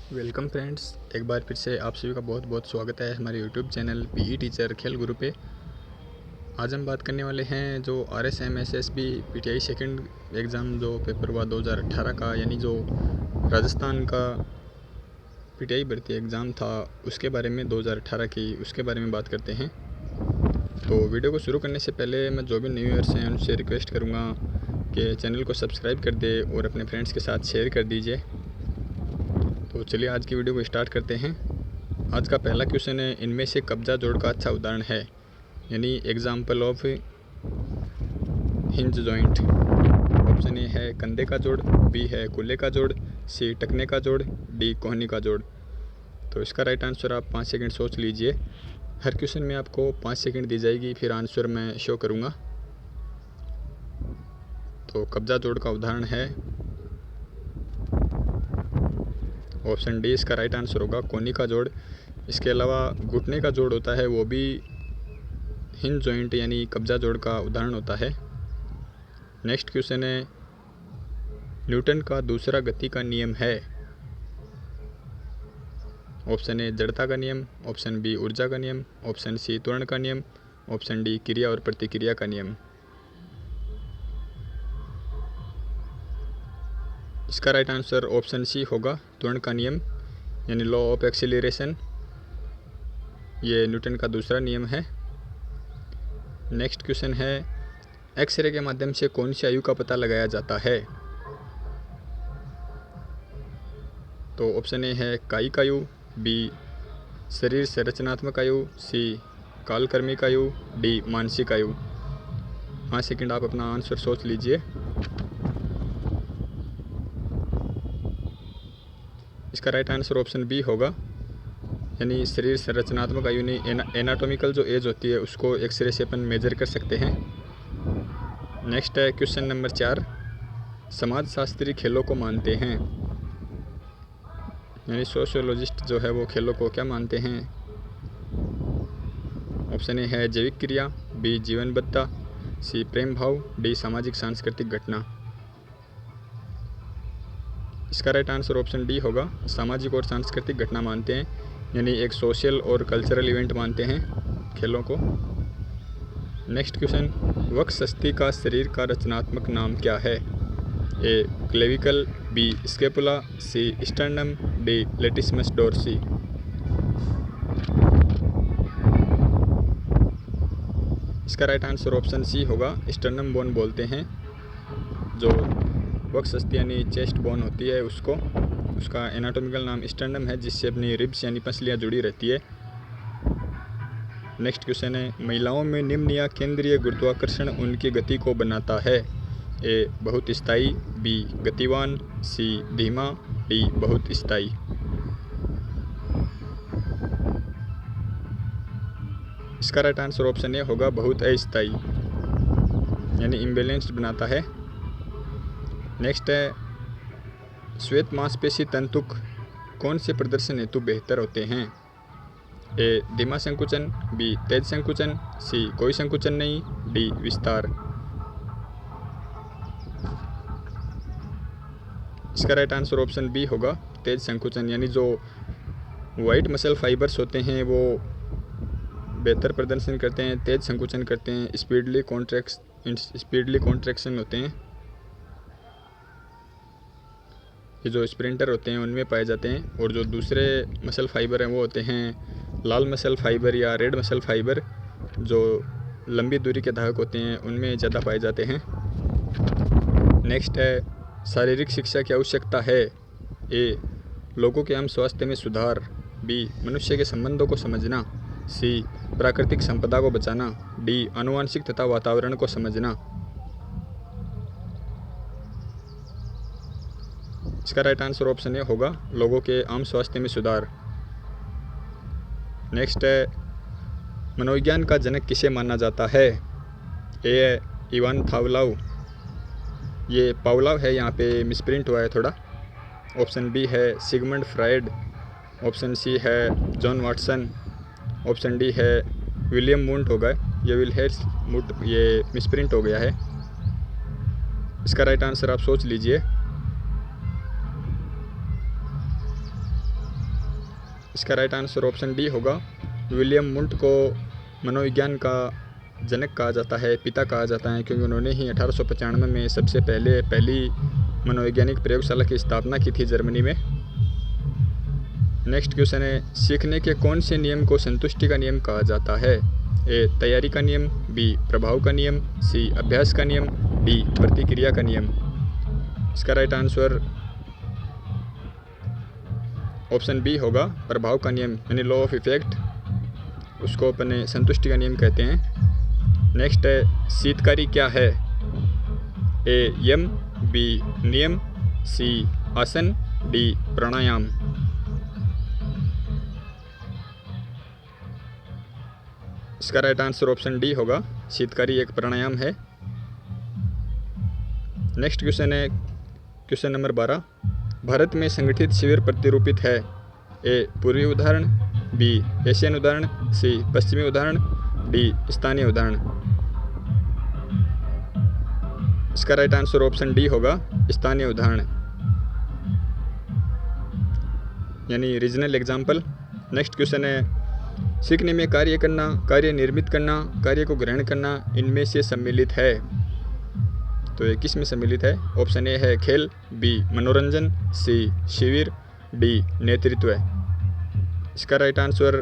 Welcome friends, एक बार फिर से आप सभी का बहुत बहुत स्वागत है हमारे यूट्यूब चैनल पीई टीचर खेल गुरु पे। आज हम बात करने वाले हैं जो RSM SSB PTI second exam जो पेपर हुआ 2018 का, यानी जो राजस्थान का PTI भर्ती एग्ज़ाम था उसके बारे में, 2018 की उसके बारे में बात करते हैं। तो वीडियो को शुरू करने से पहले मैं जो भी न्यू ईयर्स हैं उनसे रिक्वेस्ट करूँगा कि चैनल को सब्सक्राइब कर दे और अपने फ्रेंड्स के साथ शेयर कर दीजिए। तो चलिए आज की वीडियो को स्टार्ट करते हैं। आज का पहला क्वेश्चन है, इनमें से कब्जा जोड़ का अच्छा उदाहरण है, यानी example of hinge joint. Option A है कंधे का जोड़, बी है कूल्हे का जोड़, सी टखने का जोड़, डी कोहनी का जोड़। तो इसका राइट आंसर आप 5 सेकंड सोच लीजिए। हर क्वेश्चन में आपको 5 सेकंड दी जाएगी, फिर आंसर मैं शो करूँगा। तो कब्जा जोड़ का उदाहरण है ऑप्शन डी, इसका राइट आंसर होगा कोहनी का जोड़। इसके अलावा घुटने का जोड़ होता है, वो भी हिंज जॉइंट यानी कब्जा जोड़ का उदाहरण होता है। नेक्स्ट क्वेश्चन है, न्यूटन का दूसरा गति का नियम है। ऑप्शन ए जड़ता का नियम, ऑप्शन बी ऊर्जा का नियम, ऑप्शन सी त्वरण का नियम, ऑप्शन डी क्रिया और प्रतिक्रिया का नियम। इसका राइट आंसर ऑप्शन सी होगा, त्वरण का नियम यानी लॉ ऑफ एक्सीलरेशन। ये न्यूटन का दूसरा नियम है। नेक्स्ट क्वेश्चन है, एक्सरे के माध्यम से कौन सी आयु का पता लगाया जाता है। तो ऑप्शन ए है कायिक आयु, बी शरीर संरचनात्मक आयु, सी कालक्रमिक आयु, डी मानसिक आयु। 5 सेकंड आप अपना आंसर सोच लीजिए। इसका राइट आंसर ऑप्शन बी होगा, यानी शरीर संरचनात्मक आयु नहीं, एनाटॉमिकल जो एज होती है उसको एक्सरे से अपन मेजर कर सकते हैं। नेक्स्ट है क्वेश्चन नंबर 4, समाजशास्त्री खेलों को मानते हैं, यानी सोशियोलॉजिस्ट जो है वो खेलों को क्या मानते हैं। ऑप्शन ए है जैविक क्रिया, बी जीवनबद्धता, सी प्रेम भाव, डी सामाजिक सांस्कृतिक घटना। इसका राइट आंसर ऑप्शन डी होगा, सामाजिक और सांस्कृतिक घटना मानते हैं, यानी एक सोशल और कल्चरल इवेंट मानते हैं खेलों को। नेक्स्ट क्वेश्चन, वक्षस्थि का शरीर का रचनात्मक नाम क्या है। ए क्लेविकल, बी स्केपुला, सी स्टर्नम, डी लेटिसमस डोर्सी। इसका राइट आंसर ऑप्शन सी होगा, स्टर्नम बोन बोलते हैं। जो वक्षस्थि यानी चेस्ट बोन होती है उसको, उसका एनाटॉमिकल नाम स्टर्नम है, जिससे अपनी रिब्स यानी पसलियाँ जुड़ी रहती है। नेक्स्ट क्वेश्चन है, महिलाओं में निम्न या केंद्रीय गुरुत्वाकर्षण उनकी गति को बनाता है। ए बहुत स्थायी, बी गतिवान, सी धीमा, डी बहुत स्थायी। इसका राइट आंसर ऑप्शन ए होगा, बहुत अस्थायी, यानी इम्बैलेंस्ड बनाता है। नेक्स्ट है, श्वेत मांसपेशी तंतुक कौन से प्रदर्शन हेतु बेहतर होते हैं। ए धीमा संकुचन, बी तेज संकुचन, सी कोई संकुचन नहीं, डी विस्तार। इसका राइट आंसर ऑप्शन बी होगा, तेज संकुचन, यानी जो वाइट मसल फाइबर्स होते हैं वो बेहतर प्रदर्शन करते हैं, तेज संकुचन करते हैं, स्पीडली कॉन्ट्रैक्शन होते हैं। ये जो स्प्रिंटर होते हैं उनमें पाए जाते हैं, और जो दूसरे मसल फाइबर हैं वो होते हैं लाल मसल फाइबर या रेड मसल फाइबर, जो लंबी दूरी के धावक होते हैं उनमें ज़्यादा पाए जाते हैं। नेक्स्ट है, शारीरिक शिक्षा की आवश्यकता है। ए लोगों के आम स्वास्थ्य में सुधार, बी मनुष्य के संबंधों को समझना, सी प्राकृतिक संपदा को बचाना, डी आनुवंशिक तथा वातावरण को समझना। इसका राइट आंसर ऑप्शन ए होगा, लोगों के आम स्वास्थ्य में सुधार। नेक्स्ट है, मनोविज्ञान का जनक किसे माना जाता है। ए इवान पावलोव, ये पावलोव है, यहाँ पे मिसप्रिंट हुआ है थोड़ा। ऑप्शन बी है सिगमंड फ्रायड, ऑप्शन सी है जॉन वाटसन, ऑप्शन डी है विलियम वुंट होगा, ये विलहेम्स वुंट, ये मिसप्रिंट हो गया है। इसका राइट आंसर आप सोच लीजिए। इसका राइट आंसर ऑप्शन डी होगा। विलियम वुंट को मनोविज्ञान का जनक कहा जाता है, पिता कहा जाता है, क्योंकि उन्होंने ही 1895 में सबसे पहली मनोवैज्ञानिक प्रयोगशाला की स्थापना की थी जर्मनी में। नेक्स्ट क्वेश्चन है, सीखने के कौन से नियम को संतुष्टि का नियम कहा जाता है? ए तैयारी का नियम, बी प्रभाव का नियम, सी अभ्यास का नियम, डी प्रतिक्रिया का नियम। इसका राइट आंसर ऑप्शन बी होगा, प्रभाव का नियम, यानी लॉ ऑफ इफेक्ट, उसको अपने संतुष्टि का नियम कहते हैं। नेक्स्ट है, शीतकारी क्या है? ए यम, बी नियम, सी आसन, डी प्राणायाम। इसका राइट आंसर ऑप्शन डी होगा, शीतकारी एक प्राणायाम है। नेक्स्ट क्वेश्चन है क्वेश्चन नंबर 12, भारत में संगठित शिविर प्रतिरूपित है? ए पूर्वी उदाहरण, बी एशियन उदाहरण, सी पश्चिमी उदाहरण, डी स्थानीय उदाहरण। इसका राइट आंसर ऑप्शन डी होगा, स्थानीय उदाहरण, यानी रीजनल एग्जाम्पल। नेक्स्ट क्वेश्चन है, सीखने में कार्य करना, कार्य निर्मित करना, कार्य को ग्रहण करना इनमें से सम्मिलित है? तो ये किस में सम्मिलित है? ऑप्शन ए है खेल, बी मनोरंजन, सी शिविर, डी नेतृत्व। इसका राइट आंसर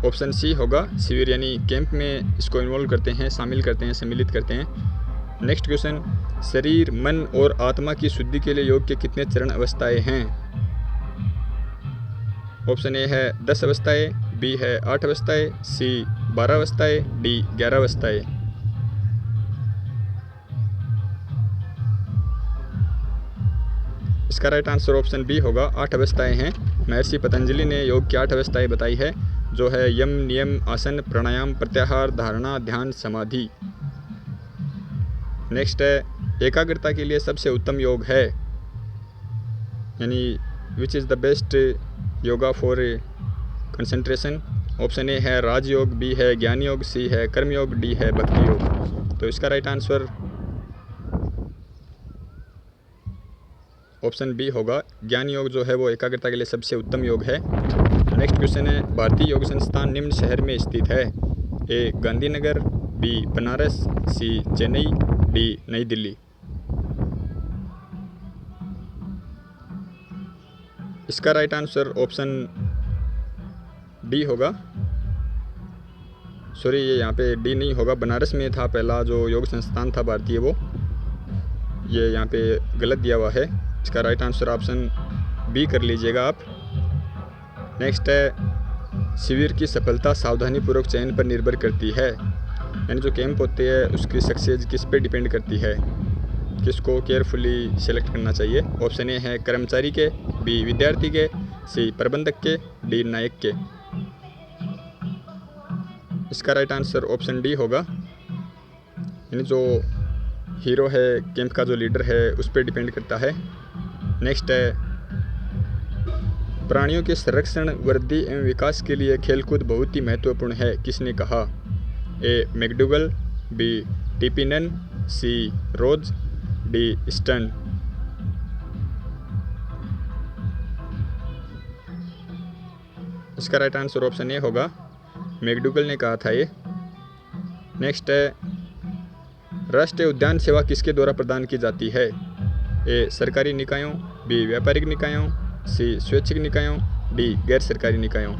ऑप्शन सी होगा, शिविर, यानी कैंप में इसको इन्वॉल्व करते हैं, शामिल करते हैं, सम्मिलित करते हैं। नेक्स्ट क्वेश्चन, शरीर, मन और आत्मा की शुद्धि के लिए योग के कितने चरण अवस्थाएं हैं? ऑप्शन ए है 10 अवस्थाएं, बी है 8 अवस्थाएं, सी 12 अवस्थाएं, डी 11 अवस्थाएं। इसका राइट आंसर ऑप्शन बी होगा, 8 अवस्थाएं हैं। महर्षि पतंजलि ने योग की 8 अवस्थाएं बताई है, जो है यम, नियम, आसन, प्राणायाम, प्रत्याहार, धारणा, ध्यान, समाधि। नेक्स्ट है, एकाग्रता के लिए सबसे उत्तम योग है, यानी which is the best yoga for concentration. Option A है राजयोग, बी है ज्ञान योग, सी है कर्म योग, डी है भक्ति योग। तो इसका राइट आंसर ऑप्शन बी होगा, ज्ञान योग जो है वो एकाग्रता के लिए सबसे उत्तम योग है। नेक्स्ट क्वेश्चन है, भारतीय योग संस्थान निम्न शहर में स्थित है? ए गांधीनगर, बी बनारस, सी चेन्नई, डी नई दिल्ली। इसका राइट आंसर ऑप्शन डी होगा, सॉरी ये यहाँ पे डी नहीं होगा, बनारस में था पहला जो योग संस्थान था भारतीय, वो ये यहाँ पे गलत दिया हुआ है। इसका राइट आंसर ऑप्शन बी कर लीजिएगा आप। नेक्स्ट है, शिविर की सफलता सावधानीपूर्वक चयन पर निर्भर करती है, यानी जो कैंप होते हैं उसकी सक्सेस किस पे डिपेंड करती है, किसको केयरफुली सेलेक्ट करना चाहिए? ऑप्शन ए है कर्मचारी के, बी विद्यार्थी के, सी प्रबंधक के, डी नायक के। इसका राइट आंसर ऑप्शन डी होगा, यानी जो हीरो है कैंप का, जो लीडर है, उस पर डिपेंड करता है। नेक्स्ट है, प्राणियों के संरक्षण, वृद्धि एवं विकास के लिए खेलकूद बहुत ही महत्वपूर्ण है, किसने कहा? ए मैकडूगल, बी टीपीनन, सी रोज, डी स्टर्न। इसका राइट आंसर ऑप्शन ए होगा, मैकडूगल ने कहा था ये। नेक्स्ट है, राष्ट्रीय उद्यान सेवा किसके द्वारा प्रदान की जाती है? ए सरकारी निकायों, बी व्यापारिक निकायों, सी स्वैच्छिक निकायों, डी गैर सरकारी निकायों।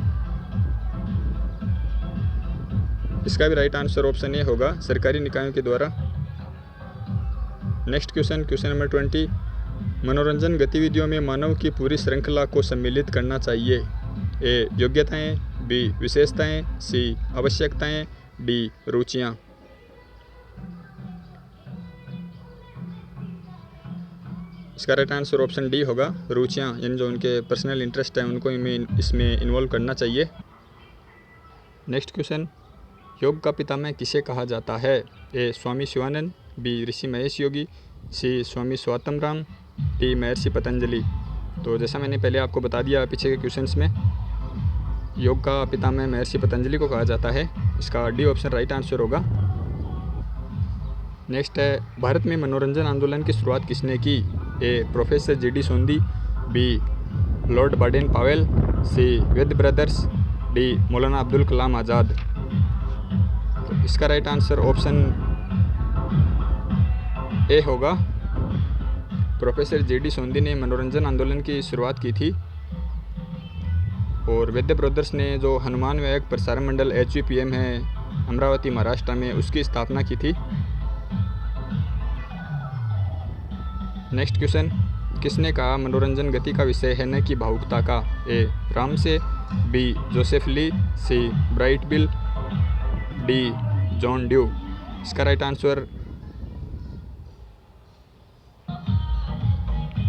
इसका भी राइट आंसर ऑप्शन ए होगा, सरकारी निकायों के द्वारा। नेक्स्ट क्वेश्चन, क्वेश्चन नंबर 20, मनोरंजन गतिविधियों में मानव की पूरी श्रृंखला को सम्मिलित करना चाहिए? ए योग्यताएं, बी विशेषताएं, सी आवश्यकताएं, डी रुचियां। इसका राइट आंसर ऑप्शन डी होगा, रुचियां, यानी जो उनके पर्सनल इंटरेस्ट है उनको इसमें इन्वॉल्व करना चाहिए। नेक्स्ट क्वेश्चन, योग का पितामह किसे कहा जाता है? ए स्वामी शिवानंद, बी ऋषि महेश योगी, सी स्वामी स्वातम राम, डी महर्षि पतंजलि। तो जैसा मैंने पहले आपको बता दिया पीछे के क्वेश्चंस में, योग का पितामह महर्षि पतंजलि को कहा जाता है। इसका डी ऑप्शन राइट आंसर होगा। नेक्स्ट है, भारत में मनोरंजन आंदोलन की शुरुआत किसने की? A professor G D Sondhi, B lord Baden Powell, C Ved brothers, D Maulana Abdul Kalam Azad. तो इसका राइट आंसर ऑप्शन ए होगा। Professor GD. सोंदी ने मनोरंजन आंदोलन की शुरुआत की थी और वेद ब्रदर्स ने जो हनुमान विहायक प्रसारण मंडल HVPM है अमरावती महाराष्ट्र में, उसकी स्थापना की थी। नेक्स्ट क्वेश्चन, किसने कहा मनोरंजन गति का विषय है न कि भावुकता का? A Ramsay, B Joseph Lee, C Brightbill, D John Dewey. इसका राइट आंसर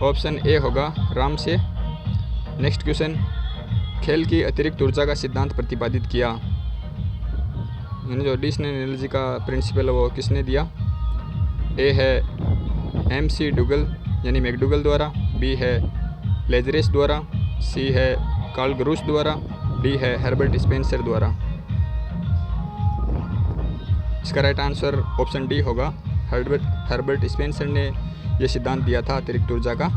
ऑप्शन ए होगा, राम से। नेक्स्ट क्वेश्चन, खेल की अतिरिक्त ऊर्जा का सिद्धांत प्रतिपादित किया, यानी जो एडिशनल एनर्जी का प्रिंसिपल है वो किसने दिया? ए है MC डुगल यानी मैकडुगल द्वारा, बी है लेजरेस द्वारा, सी है कार्ल ग्रूस द्वारा, डी है हर्बर्ट स्पेंसर द्वारा। इसका राइट आंसर ऑप्शन डी होगा, हर्बर्ट स्पेंसर ने यह सिद्धांत दिया था अतिरिक्त ऊर्जा का।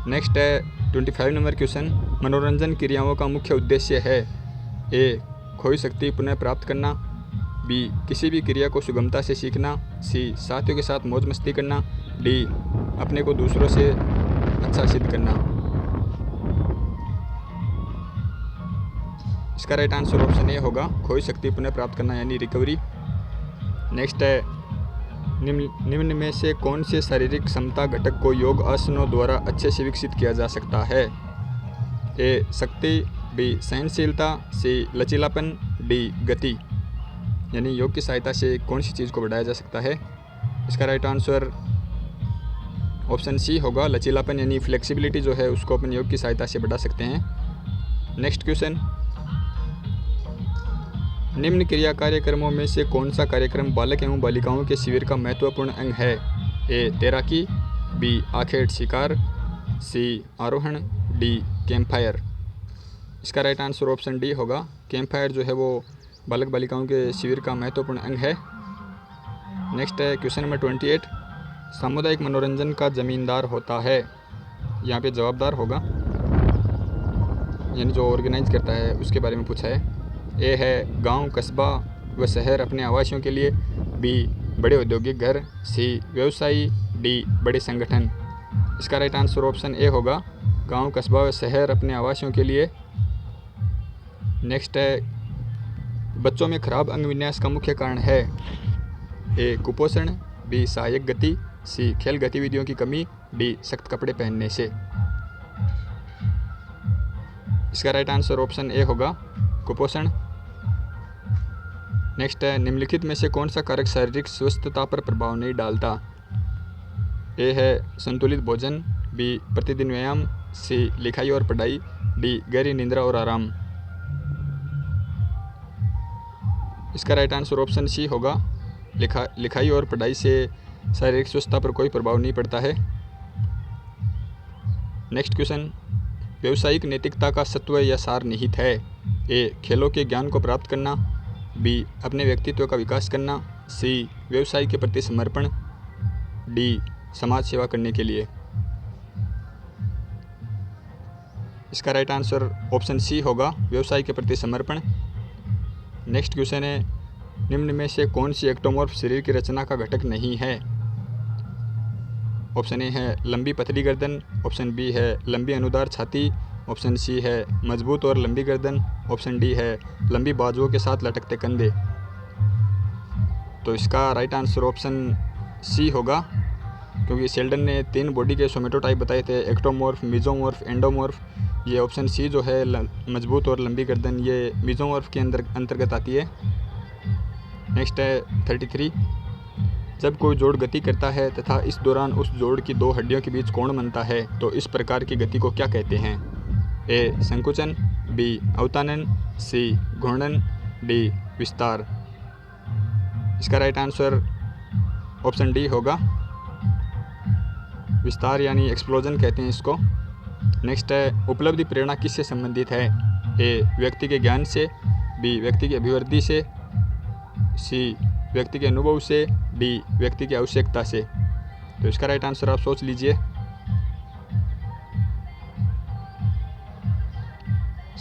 नेक्स्ट है 25 नंबर क्वेश्चन, मनोरंजन क्रियाओं का मुख्य उद्देश्य है? ए खोई शक्ति पुनः प्राप्त करना, बी किसी भी क्रिया को सुगमता से सीखना, सी साथियों के साथ मौज मस्ती करना, डी अपने को दूसरों से अच्छा सिद्ध करना। इसका राइट आंसर ऑप्शन ए होगा, खोई शक्ति पुनः प्राप्त करना यानी रिकवरी। नेक्स्ट है, निम्न में से कौन से शारीरिक क्षमता घटक को योग आसनों द्वारा अच्छे से विकसित किया जा सकता है? ए शक्ति, बी सहनशीलता, सी लचीलापन, डी गति। यानी योग की सहायता से कौन सी चीज़ को बढ़ाया जा सकता है? इसका राइट आंसर ऑप्शन सी होगा, लचीलापन यानी फ्लेक्सिबिलिटी जो है उसको अपन योग की सहायता से बढ़ा सकते हैं। नेक्स्ट क्वेश्चन, निम्न क्रिया कार्यक्रमों में से कौन सा कार्यक्रम बालक एवं बालिकाओं के शिविर का महत्वपूर्ण अंग है? ए तैराकी, बी आखेट शिकार, सी आरोहण, डी कैंप फायर। इसका राइट आंसर ऑप्शन डी होगा, कैंप फायर जो है वो बालक बालिकाओं के शिविर का महत्वपूर्ण अंग है। नेक्स्ट है क्वेश्चन नंबर 28, सामुदायिक मनोरंजन का जमींदार होता है? यहाँ पे जवाबदार होगा, यानी जो ऑर्गेनाइज करता है उसके बारे में पूछा है। ए है गांव, कस्बा व शहर अपने आवासियों के लिए, बी बड़े औद्योगिक घर, सी व्यवसायी, डी बड़े संगठन। इसका राइट आंसर ऑप्शन ए होगा, गांव, कस्बा व शहर अपने आवासियों के लिए। नेक्स्ट है, बच्चों में खराब अंग विन्यास का मुख्य कारण है? ए कुपोषण, बी सहायक गति, सी खेल गतिविधियों की कमी, डी सख्त कपड़े पहनने से। इसका राइट आंसर ऑप्शन ए होगा, कुपोषण। नेक्स्ट है, निम्नलिखित में से कौन सा कारक शारीरिक स्वस्थता पर प्रभाव नहीं डालता? ए है संतुलित भोजन, बी प्रतिदिन व्यायाम, सी लिखाई और पढ़ाई, डी गहरी निद्रा और आराम। इसका राइट आंसर ऑप्शन सी होगा, लिखाई और पढ़ाई से शारीरिक स्वस्थता पर कोई प्रभाव नहीं पड़ता है। नेक्स्ट क्वेश्चन, व्यावसायिक नैतिकता का सत्व या सार निहित है? ए खेलों के ज्ञान को प्राप्त करना, बी अपने व्यक्तित्व का विकास करना, सी व्यवसाय के प्रति समर्पण, डी समाज सेवा करने के लिए। इसका राइट आंसर ऑप्शन सी होगा, व्यवसाय के प्रति समर्पण। नेक्स्ट क्वेश्चन है, निम्न में से कौन सी एक्टोमॉर्फ शरीर की रचना का घटक नहीं है? ऑप्शन ए है लंबी पतली गर्दन, ऑप्शन बी है लंबी अनुदार छाती, ऑप्शन सी है मजबूत और लंबी गर्दन, ऑप्शन डी है लंबी बाजुओं के साथ लटकते कंधे। तो इसका राइट आंसर ऑप्शन सी होगा, क्योंकि शेल्डन ने 3 बॉडी के सोमेटोटाइप बताए थे, एक्टोमॉर्फ, मीजोमॉर्फ, एंडोमॉर्फ। ये ऑप्शन सी जो है मजबूत और लंबी गर्दन, ये मीजोमॉर्फ के अंतर्गत आती है। नेक्स्ट है 33, जब कोई जोड़ गति करता है तथा इस दौरान उस जोड़ की 2 हड्डियों के बीच कोण बनता है तो इस प्रकार की गति को क्या कहते हैं? ए संकुचन, बी अवतानन, सी घूर्णन, डी विस्तार। इसका राइट आंसर ऑप्शन डी होगा, विस्तार यानी एक्सप्लोजन कहते हैं इसको। नेक्स्ट है, उपलब्धि प्रेरणा किससे संबंधित है? ए व्यक्ति के ज्ञान से, बी व्यक्ति की अभिवृद्धि से, सी व्यक्ति के अनुभव से, डी व्यक्ति की आवश्यकता से। तो इसका राइट आंसर आप सोच लीजिए।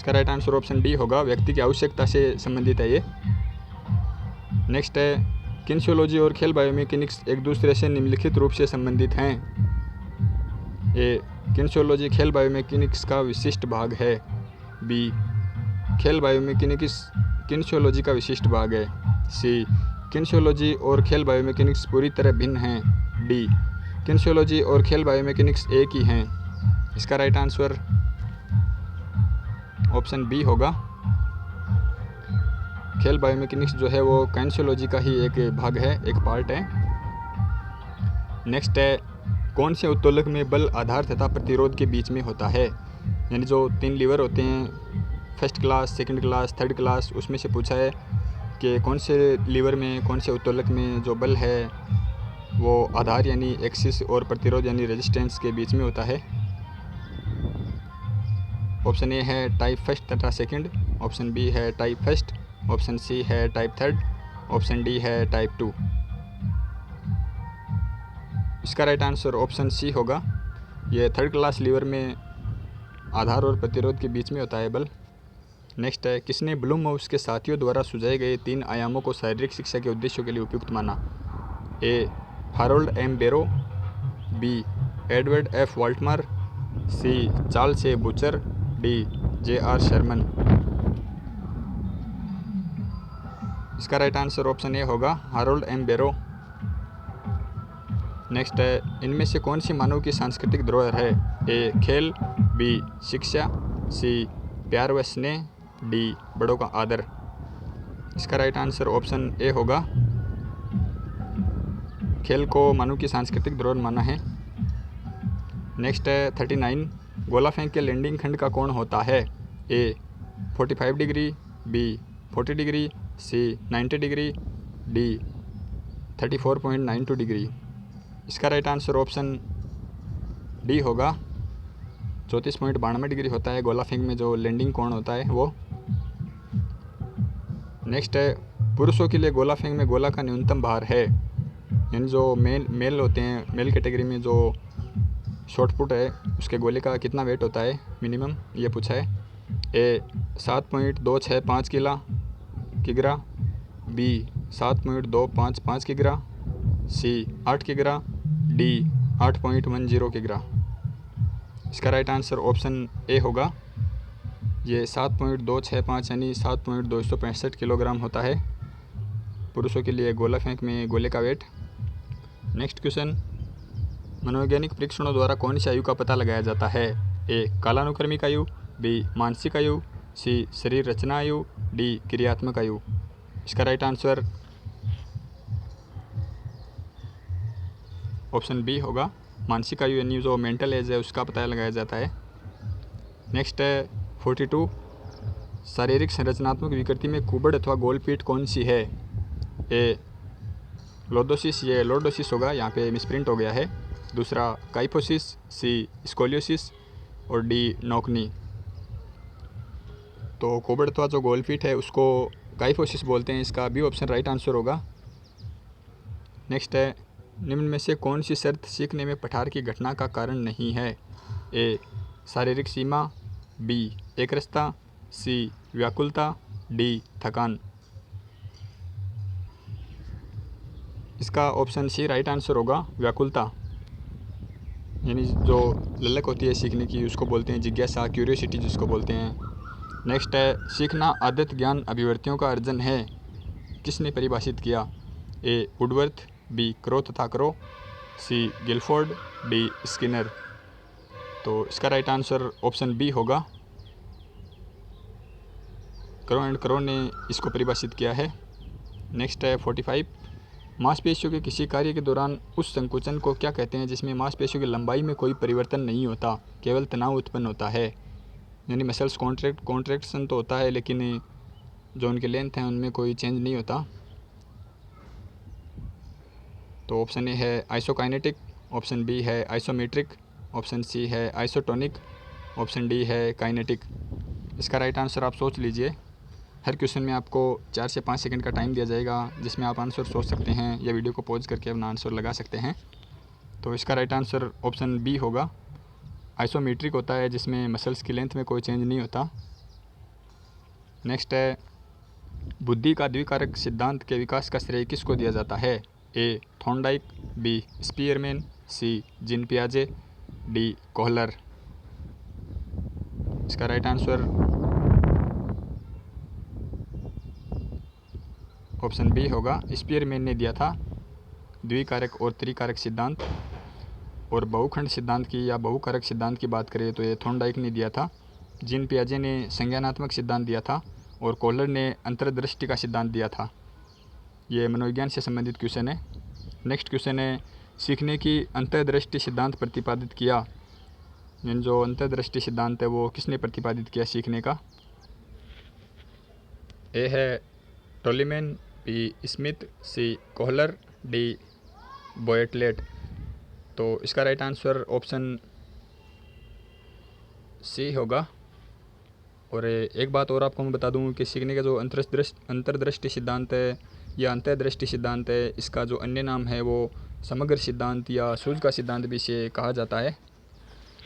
इसका राइट आंसर ऑप्शन डी होगा, व्यक्ति की आवश्यकता से संबंधित है ये। नेक्स्ट है, किनेसियोलॉजी और खेल बायोमैकेनिक्स एक दूसरे से निम्नलिखित रूप से संबंधित हैं। ए, किनेसियोलॉजी खेल बायोमैकेनिक्स का विशिष्ट भाग है। बी, खेल बायोमैकेनिक्स किनेसियोलॉजी का विशिष्ट भाग है। सी, किनेसियोलॉजी और खेल बायोमैकेनिक्स पूरी तरह भिन्न हैं। डी, किनेसियोलॉजी और खेल बायोमैकेनिक्स एक ही हैं। इसका राइट आंसर ऑप्शन बी होगा, खेल बायोमैकेनिक्स जो है वो किनेसियोलॉजी का ही एक भाग है, एक पार्ट है। नेक्स्ट है, कौन से उत्तोलक में बल आधार तथा प्रतिरोध के बीच में होता है। यानी जो 3 लीवर होते हैं, first class, second class, third class, उसमें से पूछा है कि कौन से लीवर में, कौन से उत्तोलक में जो बल है वो आधार यानी एक्सिस और प्रतिरोध यानी रेजिस्टेंस के बीच में होता है। ऑप्शन ए है टाइप फर्स्ट तथा सेकंड, ऑप्शन बी है टाइप फर्स्ट, ऑप्शन सी है टाइप थर्ड, ऑप्शन डी है टाइप 2। इसका राइट आंसर ऑप्शन सी होगा, ये थर्ड क्लास लीवर में आधार और प्रतिरोध के बीच में होता है बल। नेक्स्ट है, किसने ब्लूम और उसके साथियों द्वारा सुझाए गए 3 आयामों को शारीरिक शिक्षा के उद्देश्यों के लिए उपयुक्त माना। A, Harold M Barrow, B, Edward F Voltmer, C, Charles A Bucher, D, J R Sherman. इसका राइट आंसर ऑप्शन ए होगा, हारोल्ड एम बेरो। नेक्स्ट है, इनमें से कौन सी मानव की सांस्कृतिक धरोहर है। ए, खेल, बी, शिक्षा, सी, प्यार व स्नेह, डी, बड़ों का आदर। इसका राइट आंसर ऑप्शन ए होगा, खेल को मानव की सांस्कृतिक धरोहर माना है। नेक्स्ट है 39, गोला फेंक के लैंडिंग खंड का कोण होता है। ए, 45 डिग्री, बी, 40 डिग्री, सी, 90 डिग्री, डी, 34.92 डिग्री। इसका राइट आंसर ऑप्शन डी होगा, 34.92 डिग्री होता है गोला फेंक में जो लैंडिंग कोण होता है वो। नेक्स्ट है, पुरुषों के लिए गोला फेंक में गोला का न्यूनतम भार है। यानी जो मेल होते हैं, मेल कैटेगरी में जो शॉर्टपुट है उसके गोले का कितना वेट होता है मिनिमम, ये पूछा है। ए, 7.265 किग्रा, बी, 7.255 किग्रा, सी, 8 किग्रा, डी, 8.10 किग्रा। इसका राइट आंसर ऑप्शन ए होगा, ये 7.265 यानी 7.265 किलोग्राम होता है पुरुषों के लिए गोला फेंक में गोले का वेट। नेक्स्ट क्वेश्चन, मनोवैज्ञानिक परीक्षणों द्वारा कौन सी आयु का पता लगाया जाता है। ए, कालानुक्रमिक आयु, बी, मानसिक आयु, सी, शरीर रचना आयु, डी, क्रियात्मक आयु। इसका राइट आंसर ऑप्शन बी होगा, मानसिक आयु यानी जो मेंटल एज है उसका पता लगाया जाता है। नेक्स्ट है 42, शारीरिक संरचनात्मक विकृति में कुबड़ अथवा गोलपीठ कौन सी है। ए, लोडोसिस, ये लोडोसिस होगा, यहाँ पे मिसप्रिंट हो गया है। दूसरा काइफोसिस, सी, स्कोलियोसिस और डी, नोकनी। तो कुबड़ अथवा जो गोलपीठ है उसको काइफोसिस बोलते हैं, इसका बी ऑप्शन राइट आंसर होगा। नेक्स्ट है, निम्न में से कौन सी शर्त सीखने में पठार की घटना का कारण नहीं है। ए, शारीरिक सीमा, बी, एकरसता, सी, व्याकुलता, डी, थकान। इसका ऑप्शन सी राइट आंसर होगा, व्याकुलता। यानी जो ललक होती है सीखने की उसको बोलते हैं जिज्ञासा, क्यूरियोसिटी जिसको बोलते हैं। नेक्स्ट है, सीखना आदत ज्ञान अभिव्यक्तियों का अर्जन है, किसने परिभाषित किया। ए, वुडवर्थ, बी, क्रो तथा क्रो, सी, गिलफोर्ड, डी, स्किनर। तो इसका राइट आंसर ऑप्शन बी होगा, क्रो एंड क्रो ने इसको परिभाषित किया है। नेक्स्ट है 45, मांसपेशियों के किसी कार्य के दौरान उस संकुचन को क्या कहते हैं जिसमें मांसपेशियों की लंबाई में कोई परिवर्तन नहीं होता, केवल तनाव उत्पन्न होता है। यानी मसल्स कॉन्ट्रैक्शन तो होता है लेकिन जो उनके लेंथ हैं उनमें कोई चेंज नहीं होता। तो ऑप्शन ए है आइसोकाइनेटिक, ऑप्शन बी है आइसोमेट्रिक, ऑप्शन सी है आइसोटोनिक, ऑप्शन डी है काइनेटिक। इसका राइट आंसर आप सोच लीजिए। हर क्वेश्चन में आपको 4 से 5 सेकंड का टाइम दिया जाएगा जिसमें आप आंसर सोच सकते हैं या वीडियो को पॉज करके अपना आंसर लगा सकते हैं। तो इसका राइट आंसर ऑप्शन बी होगा, आइसोमेट्रिक होता है जिसमें मसल्स की लेंथ में कोई चेंज नहीं होता। नेक्स्ट है, बुद्धि का द्विकारक सिद्धांत के विकास का श्रेय किसको दिया जाता है? ए थॉर्नडाइक, बी स्पीयरमैन, सी जीन पियाजे, डी कोहलर। इसका राइट आंसर ऑप्शन बी होगा, स्पीयरमैन ने दिया था द्विकारक और त्रिकारक सिद्धांत। और बहुखंड सिद्धांत की या बहुकारक सिद्धांत की बात करें तो ये थॉर्नडाइक ने दिया था। जीन पियाजे ने संज्ञानात्मक सिद्धांत दिया था और कोहलर ने अंतर्दृष्टि का सिद्धांत दिया था। ये मनोविज्ञान से संबंधित क्वेश्चन है। नेक्स्ट क्वेश्चन है, सीखने की अंतर्दृष्टि सिद्धांत प्रतिपादित किया। जो अंतर्दृष्टि सिद्धांत है वो किसने प्रतिपादित किया सीखने का? ए है टोलीमैन, बी स्मिथ, सी कोहलर, डी बोएटलेट। तो इसका राइट आंसर ऑप्शन सी होगा। और एक बात और आपको मैं बता दूं कि सीखने का जो अंतर्दृष्टि सिद्धांत है या अंतर्दृष्टि सिद्धांत है, इसका जो अन्य नाम है वो समग्र सिद्धांत या सूझ का सिद्धांत भी इसे कहा जाता है।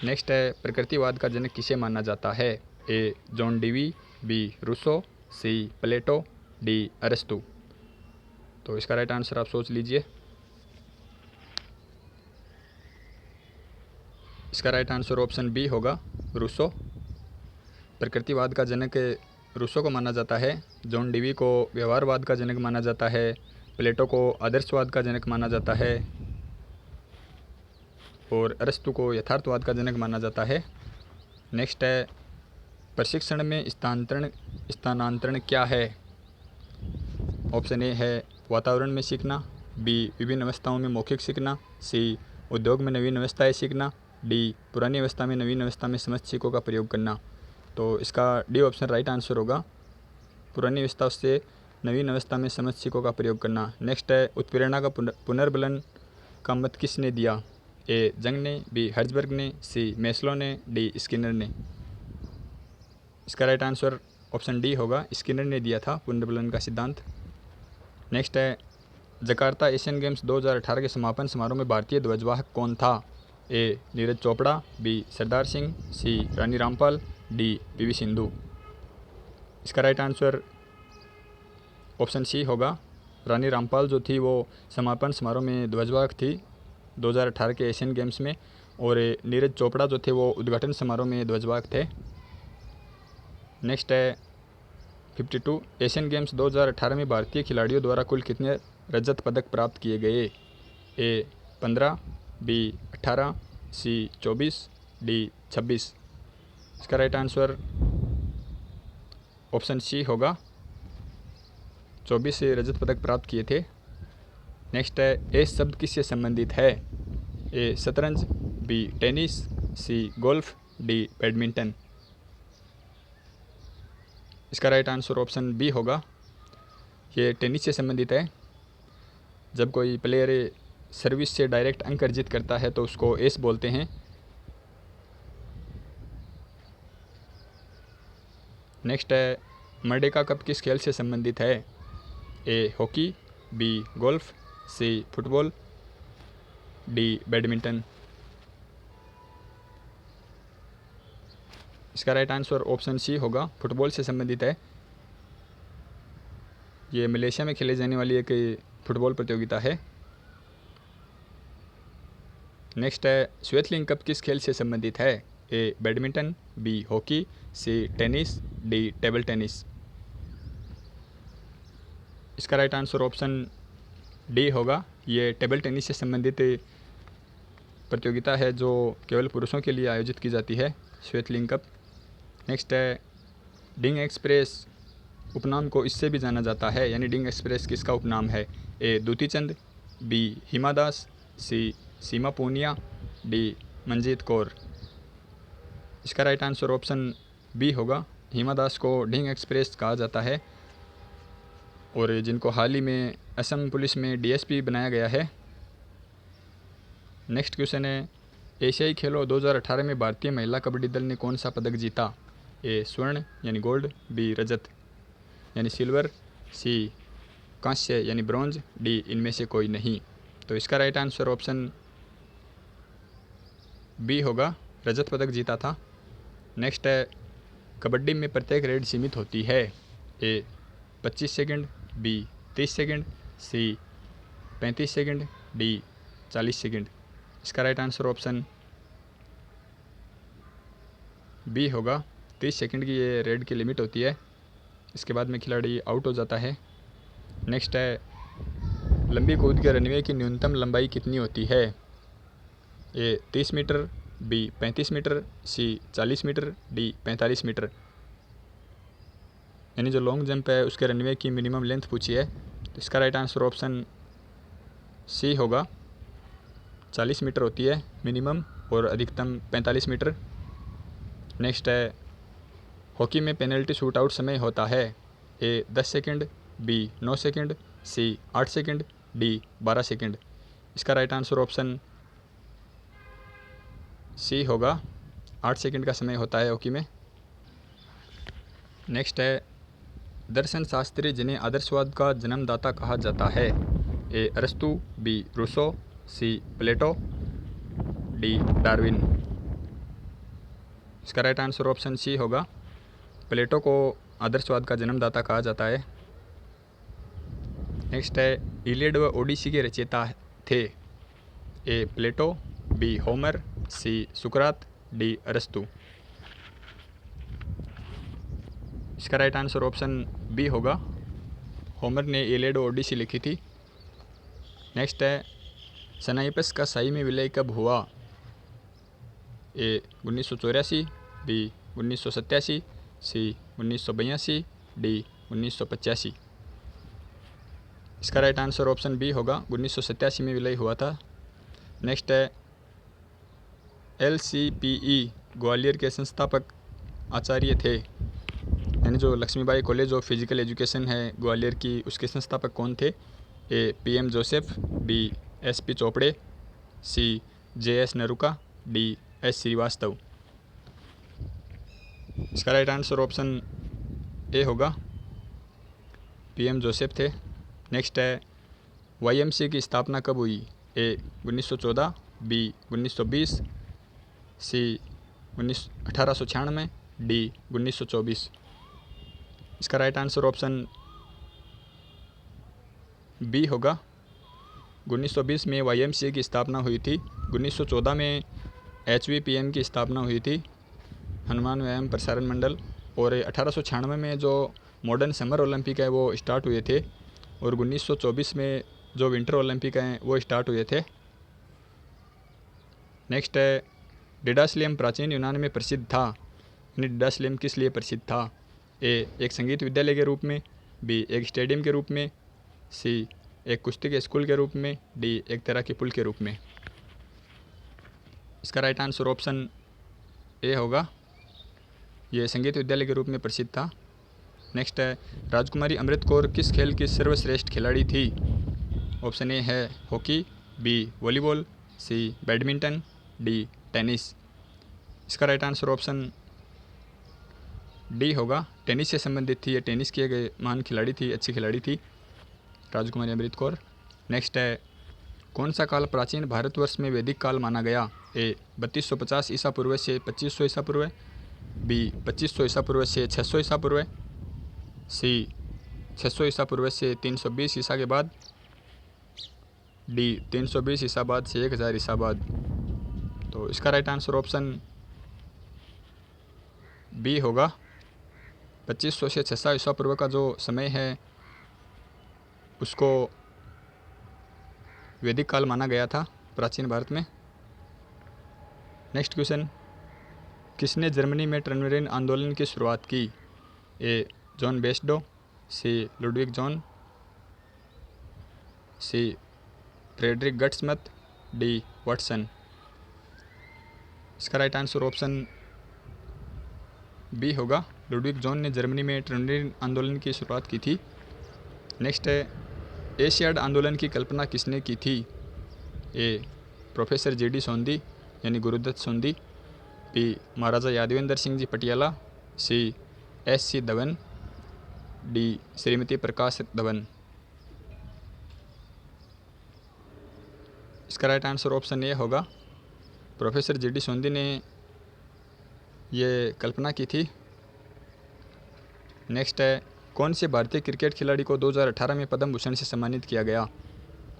नेक्स्ट है, प्रकृतिवाद का जनक किसे माना जाता है? ए जॉन डीवी, बी रूसो, सी प्लेटो, डी अरस्तु। तो इसका राइट आंसर आप सोच लीजिए। इसका राइट आंसर ऑप्शन बी होगा, रूसो। प्रकृतिवाद का जनक रूसो को माना जाता है। जॉन डीवी को व्यवहारवाद का जनक माना जाता है। प्लेटो को आदर्शवाद का जनक माना जाता है और अरस्तु को यथार्थवाद का जनक माना जाता है। नेक्स्ट है, प्रशिक्षण में स्थानांतरण क्या है? ऑप्शन ए है वातावरण में सीखना, बी विभिन्न अवस्थाओं में मौखिक सीखना, सी उद्योग में नवीन अवस्थाएं सीखना, डी पुरानी अवस्था में नवीन अवस्था में समस्त सीखों का प्रयोग करना। तो इसका डी ऑप्शन राइट आंसर होगा, पुरानी अवस्था से नवीन अवस्था में समस्त सीखों का प्रयोग करना। नेक्स्ट है, उत्प्रेरणा का पुनर्बलन का मत किसने दिया? ए जंग ने, बी हर्जबर्ग ने, सी मेस्लो ने, डी स्किनर ने। इसका राइट आंसर ऑप्शन डी होगा, स्किनर ने दिया था पुनर्बलन का सिद्धांत। नेक्स्ट है, जकार्ता एशियन गेम्स 2018 के समापन समारोह में भारतीय ध्वजवाहक कौन था? ए नीरज चोपड़ा, बी सरदार सिंह, सी रानी रामपाल, डी पीवी सिंधु। इसका राइट आंसर ऑप्शन सी होगा, रानी रामपाल जो थी वो समापन समारोह में ध्वजवाहक थी 2018 के एशियन गेम्स में, और नीरज चोपड़ा जो थे वो उद्घाटन समारोह में ध्वजवाहक थे। नेक्स्ट है 52, एशियन गेम्स 2018 में भारतीय खिलाड़ियों द्वारा कुल कितने रजत पदक प्राप्त किए गए? ए 15, बी 18, सी 24, डी 26। इसका राइट आंसर ऑप्शन सी होगा, 24 रजत पदक प्राप्त किए थे। नेक्स्ट है, एस शब्द किससे संबंधित है? ए शतरंज, बी टेनिस, सी गोल्फ, डी बैडमिंटन। इसका राइट आंसर ऑप्शन बी होगा, ये टेनिस से संबंधित है। जब कोई प्लेयर सर्विस से डायरेक्ट अंक अर्जित करता है तो उसको एस बोलते हैं। नेक्स्ट है, मर्डेका कप किस खेल से संबंधित है? A hockey, B golf, C football, D badminton. इसका राइट आंसर ऑप्शन सी होगा, फुटबॉल से संबंधित है। ये मलेशिया में खेले जाने वाली एक फुटबॉल प्रतियोगिता है। नेक्स्ट है, श्वेतलिंग कप किस खेल से संबंधित है? A badminton, B hockey, C tennis, D table tennis. इसका राइट आंसर ऑप्शन डी होगा, ये टेबल टेनिस से संबंधित प्रतियोगिता है जो केवल पुरुषों के लिए आयोजित की जाती है, श्वेतलिंग कप। नेक्स्ट है, डिंग एक्सप्रेस उपनाम को इससे भी जाना जाता है, यानी डिंग एक्सप्रेस किसका उपनाम है? ए दूती चंद, बी हिमा दास, सी सीमा पूनिया, डी मंजीत कौर। इसका राइट आंसर ऑप्शन बी होगा, हिमा दास को डिंग एक्सप्रेस कहा जाता है और जिनको हाल ही में असम पुलिस में डीएसपी बनाया गया है। नेक्स्ट क्वेश्चन है, एशियाई खेलों 2018 में भारतीय महिला कबड्डी दल ने कौन सा पदक जीता? ए स्वर्ण यानी गोल्ड, बी रजत यानी सिल्वर, सी कांस्य यानी ब्रॉन्ज, डी इनमें से कोई नहीं। तो इसका राइट आंसर ऑप्शन बी होगा, रजत पदक जीता था। नेक्स्ट है, कबड्डी में प्रत्येक रेड सीमित होती है। ए 25 सेकंड, बी 30 सेकंड, सी 35 सेकंड, डी 40 सेकंड। इसका राइट आंसर ऑप्शन बी होगा। 30 सेकंड की ये रेड की लिमिट होती है, इसके बाद में खिलाड़ी आउट हो जाता है। नेक्स्ट है, लंबी कूद के रनवे की न्यूनतम लंबाई कितनी होती है? ए 30 मीटर, बी 35 मीटर, सी 40 मीटर, डी 45 मीटर। यानी जो लॉन्ग जंप है उसके रनवे की मिनिमम लेंथ पूछी है, तो इसका राइट आंसर ऑप्शन सी होगा। 40 मीटर होती है मिनिमम और अधिकतम 45 मीटर। नेक्स्ट है, हॉकी में पेनल्टी शूट आउट समय होता है। ए 10 सेकंड, बी 9 सेकंड, सी 8 सेकंड, डी 12 सेकंड। इसका राइट आंसर ऑप्शन सी होगा। 8 सेकंड का समय होता है हॉकी में। नेक्स्ट है, दर्शन शास्त्री जिन्हें आदर्शवाद का जन्मदाता कहा जाता है। ए अरस्तु, बी रूसो, सी प्लेटो, डी डार्विन। इसका राइट आंसर ऑप्शन सी होगा। प्लेटो को आदर्शवाद का जन्मदाता कहा जाता है। नेक्स्ट है, इलियड व ओडिसी के रचयिता थे। ए प्लेटो, बी होमर, सी सुकरात, डी अरस्तु। इसका राइट आंसर ऑप्शन बी होगा। होमर ने इलियड व ओडिसी लिखी थी। नेक्स्ट है, सनाइपस का शाही में विलय कब हुआ? ए 1984, बी 1987, सी 1982, डी 1985। इसका राइट आंसर ऑप्शन बी होगा। 1987 में विलय हुआ था। नेक्स्ट है, LCPE ग्वालियर के संस्थापक आचार्य थे। यानी जो Lakshmibai college of physical education है ग्वालियर की, उसके संस्थापक कौन थे? A PM Joseph, B SP Chopade, C JS Naruka, D S Shrivastava. इसका राइट आंसर ऑप्शन ए होगा। PM जोसेफ थे। नेक्स्ट है, YMCA की स्थापना कब हुई? A 1914, B 1920, C 1896, D 1924। इसका राइट आंसर ऑप्शन बी होगा। 1920 में YMCA की स्थापना हुई थी। 1914 में HVPM की स्थापना हुई थी, हनुमान व्यायाम प्रसारण मंडल। और 1896 में जो मॉडर्न समर ओलंपिक है वो स्टार्ट हुए थे। और 1924 में जो विंटर ओलंपिक हैं वो स्टार्ट हुए थे। नेक्स्ट है, डिडास्लियम प्राचीन यूनान में प्रसिद्ध था। यानी डिडास्लियम किस लिए प्रसिद्ध था? ए एक संगीत विद्यालय के रूप में, बी एक स्टेडियम के रूप में, सी एक कुश्ती के स्कूल के रूप में, डी एक तरह के पुल के रूप में। इसका राइट आंसर ऑप्शन ए होगा। ये संगीत विद्यालय के रूप में प्रसिद्ध था। नेक्स्ट है, राजकुमारी अमृत कौर किस खेल की सर्वश्रेष्ठ खिलाड़ी थी? ऑप्शन ए है हॉकी, बी वॉलीबॉल, सी बैडमिंटन, डी टेनिस। इसका राइट आंसर ऑप्शन डी होगा। टेनिस से संबंधित थी ये, टेनिस की एक महान खिलाड़ी थी, अच्छी खिलाड़ी थी राजकुमारी अमृत कौर। नेक्स्ट है, कौन सा काल प्राचीन भारतवर्ष में वैदिक काल माना गया? ए 3250 ईसा पूर्व से 2500 ईसा पूर्व, बी 2500 ईसा पूर्व से 600 ईसा पूर्व, सी 600 ईसा पूर्व से 320 ईसा के बाद, डी 320 ईसा बाद से 1000 ईसा बाद। तो इसका राइट आंसर ऑप्शन बी होगा। 2500 से 600 ईसा पूर्व का जो समय है उसको वैदिक काल माना गया था प्राचीन भारत में। नेक्स्ट क्वेश्चन, किसने जर्मनी में टर्नवेरेन आंदोलन की शुरुआत की? ए जॉन बेस्डो, सी लुडविग जॉन, सी फ्रेडरिक गट्समथ, डी वाटसन। इसका राइट आंसर ऑप्शन बी होगा। लुडविग जॉन ने जर्मनी में टर्नवेरेन आंदोलन की शुरुआत की थी। नेक्स्ट है, एशियाड आंदोलन की कल्पना किसने की थी? ए प्रोफेसर JD सोंदी यानी गुरुदत्त सोंदी, बी महाराजा यादवेंद्र सिंह जी पटियाला, सी SC धवन, डी श्रीमती प्रकाश धवन। इसका राइट आंसर ऑप्शन ए होगा। प्रोफेसर JD सोंदी ने ये कल्पना की थी। नेक्स्ट है, कौन से भारतीय क्रिकेट खिलाड़ी को 2018 में पद्म भूषण से सम्मानित किया गया?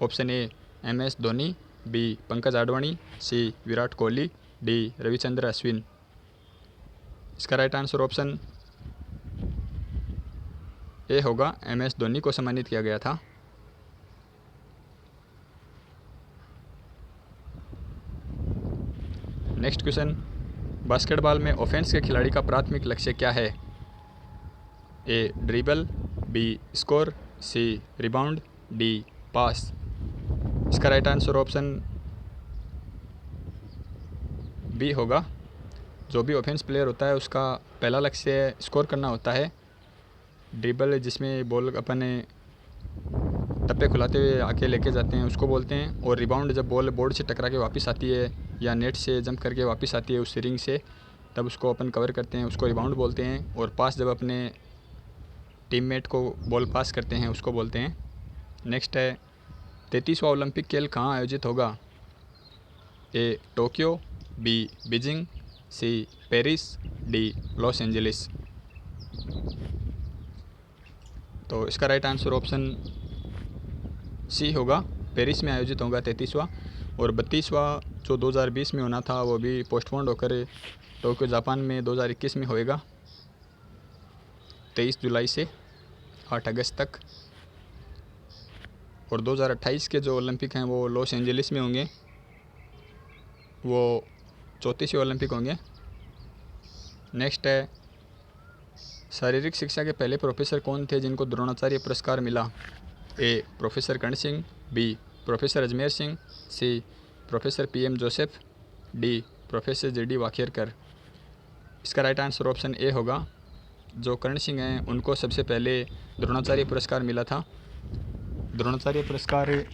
Option A MS Dhoni, B Pankaj Advani, C Virat Kohli, D Ravichandra Ashwin. इसका राइट आंसर ऑप्शन ए होगा, MS धोनी को सम्मानित किया गया था। नेक्स्ट क्वेश्चन, बास्केटबॉल में ऑफेंस के खिलाड़ी का प्राथमिक लक्ष्य क्या है? ए ड्रिबल, बी स्कोर, सी रिबाउंड, डी पास। इसका राइट आंसर ऑप्शन बी होगा। जो भी ऑफेंस प्लेयर होता है उसका पहला लक्ष्य स्कोर करना होता है। ड्रिबल जिसमें बॉल अपने टप्पे खुलाते हुए आके लेके जाते हैं उसको बोलते हैं, और रिबाउंड जब बॉल बोर्ड से टकरा के वापस आती है या नेट से जंप करके वापस आती है उस रिंग से, तब उसको अपन कवर करते हैं, उसको रिबाउंड बोलते हैं। और पास जब अपने टीममेट को बॉल पास करते हैं उसको बोलते हैं। नेक्स्ट है 33वां ओलंपिक खेल कहाँ आयोजित होगा? A Tokyo, B Beijing, C Paris, D Los Angeles इसका राइट आंसर ऑप्शन सी होगा, पेरिस में आयोजित होगा 33वां। और 32वां जो 2020 में होना था वो भी पोस्टपोन्ड होकर टोक्यो जापान में 2021 में होएगा, 23 जुलाई से 8 अगस्त तक। और 2028 के जो ओलंपिक हैं वो लॉस एंजलिस में होंगे, वो 34वें ओलंपिक होंगे। नेक्स्ट है शारीरिक शिक्षा के पहले प्रोफेसर कौन थे जिनको द्रोणाचार्य पुरस्कार मिला? A professor Karn Singh, B professor Ajmer Singh, C professor PM Joseph, D professor JD Wakharkar. इसका राइट आंसर ऑप्शन ए होगा। जो कर्ण सिंह हैं उनको सबसे पहले द्रोणाचार्य पुरस्कार मिला था। द्रोणाचार्य पुरस्कार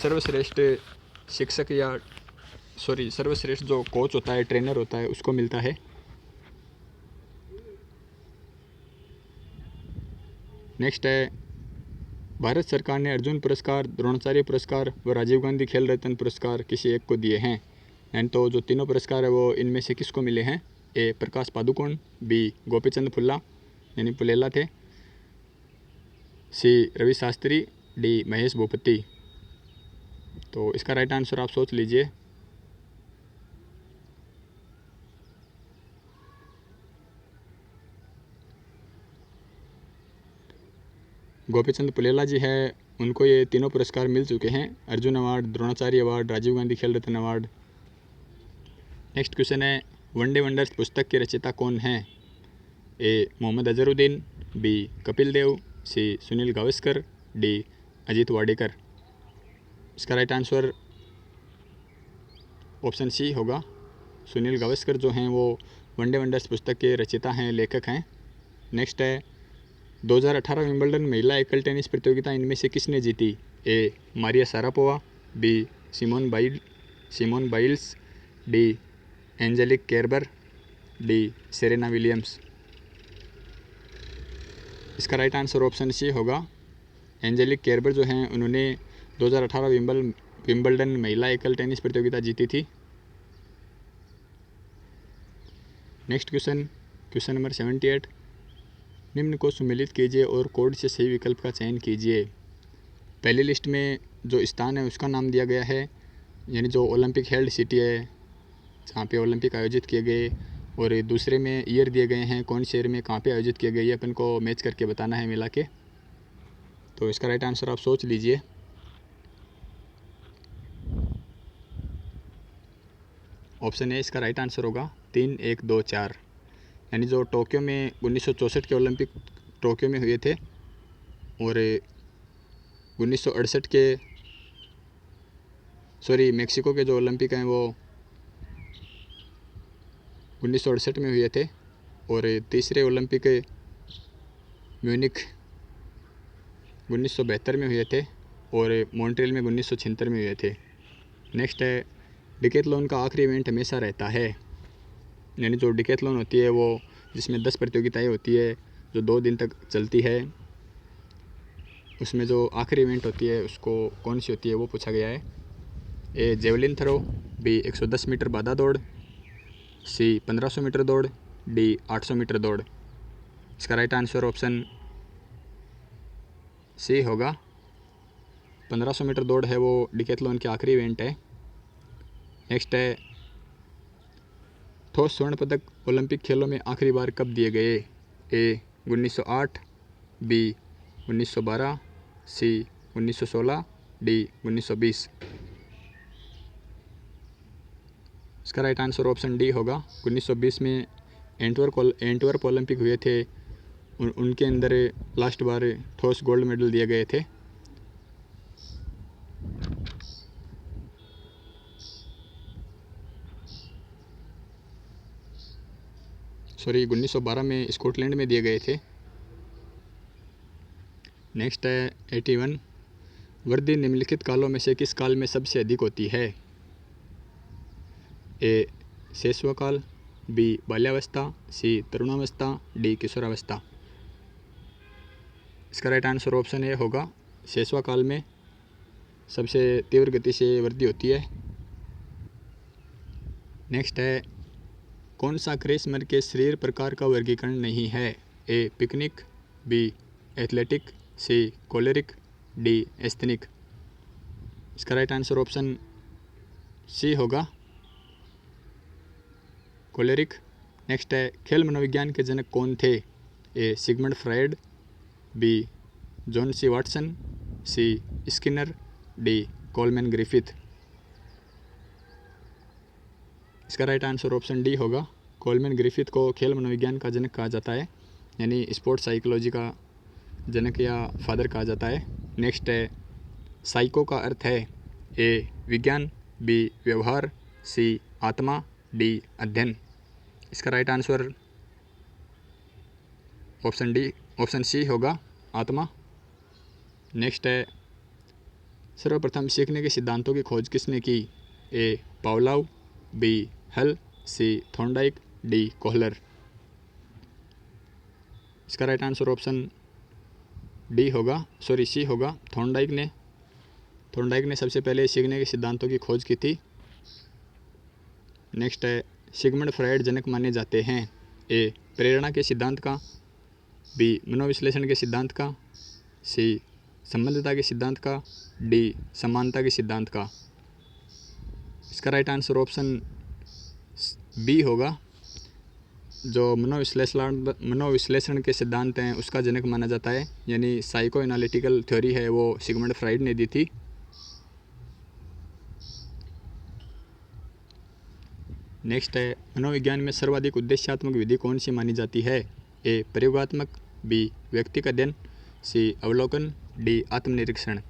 सर्वश्रेष्ठ शिक्षक या सर्वश्रेष्ठ जो कोच होता है, ट्रेनर होता है, उसको मिलता है। नेक्स्ट है भारत सरकार ने अर्जुन पुरस्कार, द्रोणाचार्य पुरस्कार व राजीव गांधी खेल रत्न पुरस्कार किसी एक को दिए हैं। एंड तो जो तीनों पुरस्कार है वो इनमें से किसको मिले हैं? ए प्रकाश पादुकोण, बी गोपीचंद फुल्ला यानी पुलेला थे, सी रवि शास्त्री, डी महेश भूपति। तो इसका राइट आंसर आप सोच लीजिए। गोपीचंद पुलेला जी है, उनको ये तीनों पुरस्कार मिल चुके हैं, अर्जुन अवार्ड, द्रोणाचार्य अवार्ड, राजीव गांधी खेल रत्न अवार्ड। नेक्स्ट क्वेश्चन है वनडे वंडर्स पुस्तक के रचयिता कौन हैं? ए मोहम्मद अजहरुद्दीन, बी कपिल देव, सी सुनील गावस्कर, डी अजीत वाडेकर। इसका राइट आंसर ऑप्शन सी होगा। सुनील गावस्कर जो हैं वो वनडे वंडर्स पुस्तक के रचयिता हैं, लेखक हैं। नेक्स्ट है 2018 विंबलडन महिला एकल टेनिस प्रतियोगिता इनमें से किसने जीती? A Maria Sharapova, B Simone Biles, D Angelique Kerber, D Serena Williams. इसका राइट आंसर ऑप्शन सी होगा। एंजेलिक केरबर जो हैं उन्होंने 2018 विंबलडन महिला एकल टेनिस प्रतियोगिता जीती थी। नेक्स्ट क्वेश्चन नंबर 78, निम्न को सुमेलित कीजिए और कोड से सही विकल्प का चयन कीजिए। पहली लिस्ट में जो स्थान है उसका नाम दिया गया है, यानी जो ओलंपिक हेल्ड सिटी है जहाँ पे ओलंपिक आयोजित किए गए, और दूसरे में ईयर दिए गए हैं, कौन शहर में कहाँ पे आयोजित किए गए, ये अपन को मैच करके बताना है मिला के। तो इसका राइट आंसर आप सोच लीजिए। ऑप्शन ए इसका राइट आंसर होगा 3, 1, 2, 4, यानी जो टोक्यो में 1964 के ओलंपिक टोक्यो में हुए थे, और 1968 के मेक्सिको के जो ओलंपिक हैं वो 1968 में हुए थे, और तीसरे ओलंपिक म्यूनिख 1972 में हुए थे, और मॉन्ट्रियल में 1976 में हुए थे। नेक्स्ट है डिकैथलॉन का आखिरी इवेंट हमेशा रहता है, यानी जो डिकैथलॉन होती है वो जिसमें 10 प्रतियोगिताएं होती है जो 2 दिन तक चलती है, उसमें जो आखिरी इवेंट होती है उसको कौन सी होती है वो पूछा गया है। ए जेवलिन थ्रो, बी 110 मीटर बाधा दौड़, सी 1500 मीटर दौड़, डी 800 मीटर दौड़। इसका राइट आंसर ऑप्शन सी होगा 1500 मीटर दौड़ है वो डिकैथलॉन की आखिरी इवेंट है। नेक्स्ट है ठोस स्वर्ण पदक ओलंपिक खेलों में आखिरी बार कब दिए गए? ए 1908, बी 1912, सी 1916, डी 1920। इसका राइट आंसर ऑप्शन डी होगा। 1920 में एंटवर्प ओलंपिक हुए थे, उनके अंदर लास्ट बार ठोस गोल्ड मेडल दिए गए थे। सॉरी 1912 में स्कॉटलैंड में दिए गए थे। नेक्स्ट है 81, वृद्धि निम्नलिखित कालों में से किस काल में सबसे अधिक होती है? ए शैशवकाल, बी बाल्यावस्था, सी तरुणावस्था, डी किशोरावस्था। इसका राइट आंसर ऑप्शन ए होगा। शैशवकाल में सबसे तीव्र गति से वृद्धि होती है। नेक्स्ट है कौन सा क्रेसमर के शरीर प्रकार का वर्गीकरण नहीं है? ए पिकनिक, बी एथलेटिक, सी कोलेरिक, डी एस्थेनिक। इसका राइट आंसर ऑप्शन सी होगा, कोलेरिक। नेक्स्ट है खेल मनोविज्ञान के जनक कौन थे? A Sigmund Freud, B John C Watson, C Skinner, D Coleman Griffith. इसका राइट आंसर ऑप्शन डी होगा। कोलमैन ग्रिफिथ को खेल मनोविज्ञान का जनक कहा जाता है, यानी स्पोर्ट्स साइकोलॉजी का जनक या फादर कहा जाता है। नेक्स्ट है साइको का अर्थ है ए विज्ञान, बी व्यवहार, सी आत्मा, डी अध्ययन। इसका राइट आंसर ऑप्शन सी होगा, आत्मा। नेक्स्ट है सर्वप्रथम सीखने के सिद्धांतों की खोज किसने की? ए पावलोव, बी हल, सी थॉर्नडाइक, डी कोहलर। इसका राइट आंसर ऑप्शन सी होगा। थॉर्नडाइक ने सबसे पहले सीखने के सिद्धांतों की खोज की थी। नेक्स्ट है सिगमंड फ्रायड जनक माने जाते हैं? ए प्रेरणा के सिद्धांत का, बी मनोविश्लेषण के सिद्धांत का, सी संबंधता के सिद्धांत का, डी समानता के सिद्धांत का। इसका राइट आंसर ऑप्शन बी होगा। जो मनोविश्लेषण के सिद्धांत हैं उसका जनक माना जाता है, यानी साइको एनालिटिकल थ्योरी है वो सिगमंड फ्रायड ने दी थी। नेक्स्ट है मनोविज्ञान में सर्वाधिक उद्देश्यात्मक विधि कौन सी मानी जाती है? ए प्रयोगात्मक, बी व्यक्तिगत अध्ययन, सी अवलोकन, डी आत्मनिरीक्षण।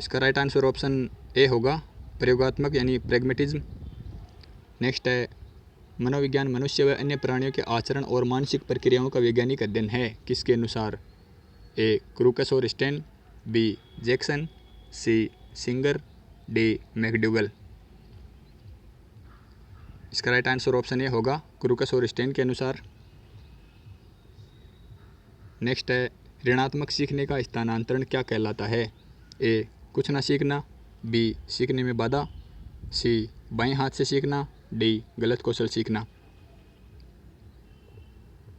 इसका राइट आंसर ऑप्शन ए होगा, प्रयोगात्मक यानी प्रैग्मेटिज्म। नेक्स्ट है मनोविज्ञान मनुष्य व अन्य प्राणियों के आचरण और मानसिक प्रक्रियाओं का वैज्ञानिक अध्ययन है, किसके अनुसार? ए क्रूकस और स्टेन, बी जैक्सन, सी सिंगर, डी मैकडूगल। इसका राइट आंसर ऑप्शन ए होगा, क्रूकस और स्टेन के अनुसार। नेक्स्ट है ऋणात्मक सीखने का स्थानांतरण क्या कहलाता है? ए कुछ ना सीखना, बी सीखने में बाधा, सी बाएं हाथ से सीखना, डी गलत कौशल सीखना।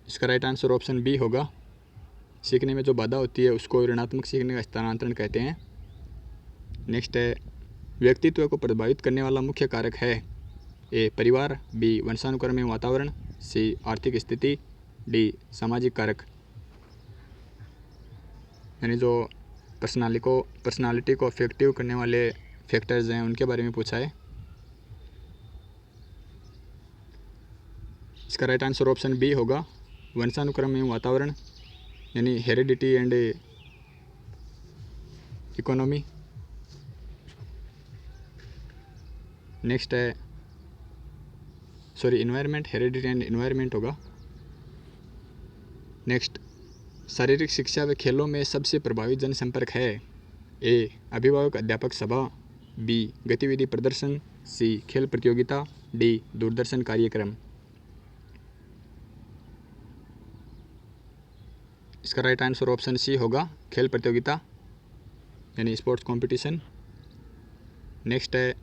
इसका राइट आंसर ऑप्शन बी होगा। सीखने में जो बाधा होती है उसको ऋणात्मक सीखने का स्थानांतरण कहते हैं। नेक्स्ट है व्यक्तित्व को प्रभावित करने वाला मुख्य कारक है? ए परिवार, बी वंशानुक्रम एवं वातावरण, सी आर्थिक स्थिति, डी सामाजिक कारक। यानी जो पर्सनालिटी को अफेक्टिव करने वाले फैक्टर्स हैं उनके बारे में पूछा है। इसका राइट आंसर ऑप्शन बी होगा, वंशानुक्रम एवं वातावरण, यानी हेरिडिटी एंड इकोनॉमी। नेक्स्ट है इन्वायरमेंट, हेरिडिटी एंड इन्वायरमेंट होगा। नेक्स्ट शारीरिक शिक्षा व खेलों में सबसे प्रभावी जनसंपर्क है? ए अभिभावक अध्यापक सभा, बी गतिविधि प्रदर्शन, सी खेल प्रतियोगिता, डी दूरदर्शन कार्यक्रम। इसका राइट आंसर ऑप्शन सी होगा, खेल प्रतियोगिता यानी स्पोर्ट्स कंपटीशन। नेक्स्ट है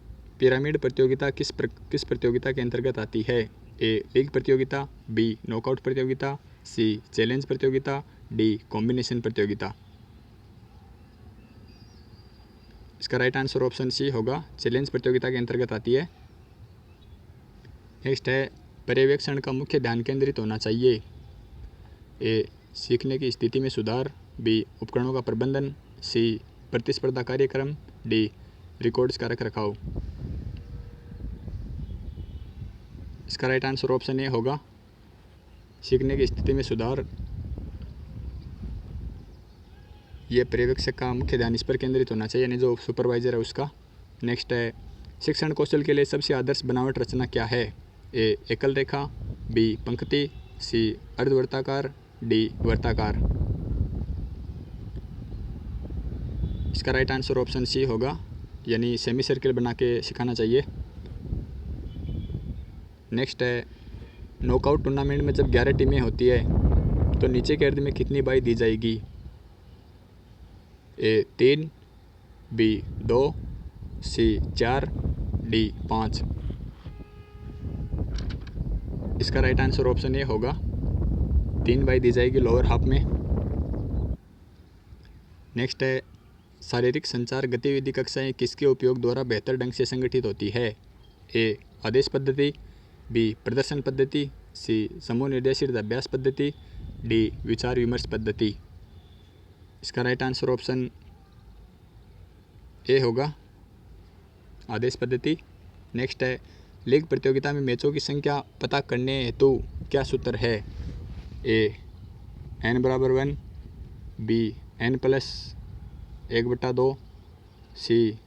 पिरामिड प्रतियोगिता किस प्रतियोगिता के अंतर्गत आती है? ए लीग प्रतियोगिता, बी नॉकआउट प्रतियोगिता, सी चैलेंज प्रतियोगिता, डी कॉम्बिनेशन प्रतियोगिता। इसका राइट आंसर ऑप्शन सी होगा, चैलेंज प्रतियोगिता के अंतर्गत आती है। नेक्स्ट है, पर्यवेक्षण का मुख्य ध्यान केंद्रित होना चाहिए। ए सीखने की स्थिति में सुधार, बी उपकरणों का प्रबंधन, सी प्रतिस्पर्धा कार्यक्रम, डी रिकॉर्ड्स का रखरखाव। इसका राइट आंसर ऑप्शन ए होगा, सीखने की स्थिति में सुधार। ये पर्यवेक्षक का मुख्य ध्यान इस पर केंद्रित होना चाहिए, यानी जो सुपरवाइजर है उसका। नेक्स्ट है, शिक्षण कौशल के लिए सबसे आदर्श बनावट रचना क्या है। ए एकल रेखा, बी पंक्ति, सी अर्धवर्ताकार, डी वर्ताकार। इसका राइट आंसर ऑप्शन सी होगा, यानी सेमी सर्किल बना के सिखाना चाहिए। नेक्स्ट है, नॉकआउट टूर्नामेंट में जब 11 टीमें होती है तो नीचे के अर्ध में कितनी बाई दी जाएगी। ए 3, बी 2, सी 4, डी 5। इसका राइट आंसर ऑप्शन ए होगा, 3 बाई दी जाएगी लोअर हाफ में। नेक्स्ट है, शारीरिक संचार गतिविधि कक्षाएं किसके उपयोग द्वारा बेहतर ढंग से संगठित होती है। ए आदेश पद्धति, बी प्रदर्शन पद्धति, सी समूह निर्देशित अभ्यास पद्धति, डी विचार विमर्श पद्धति। इसका राइट आंसर ऑप्शन ए होगा, आदेश पद्धति। नेक्स्ट है, लीग प्रतियोगिता में मैचों की संख्या पता करने हेतु क्या सूत्र है। ए n बराबर 1, बी n+1/2, सी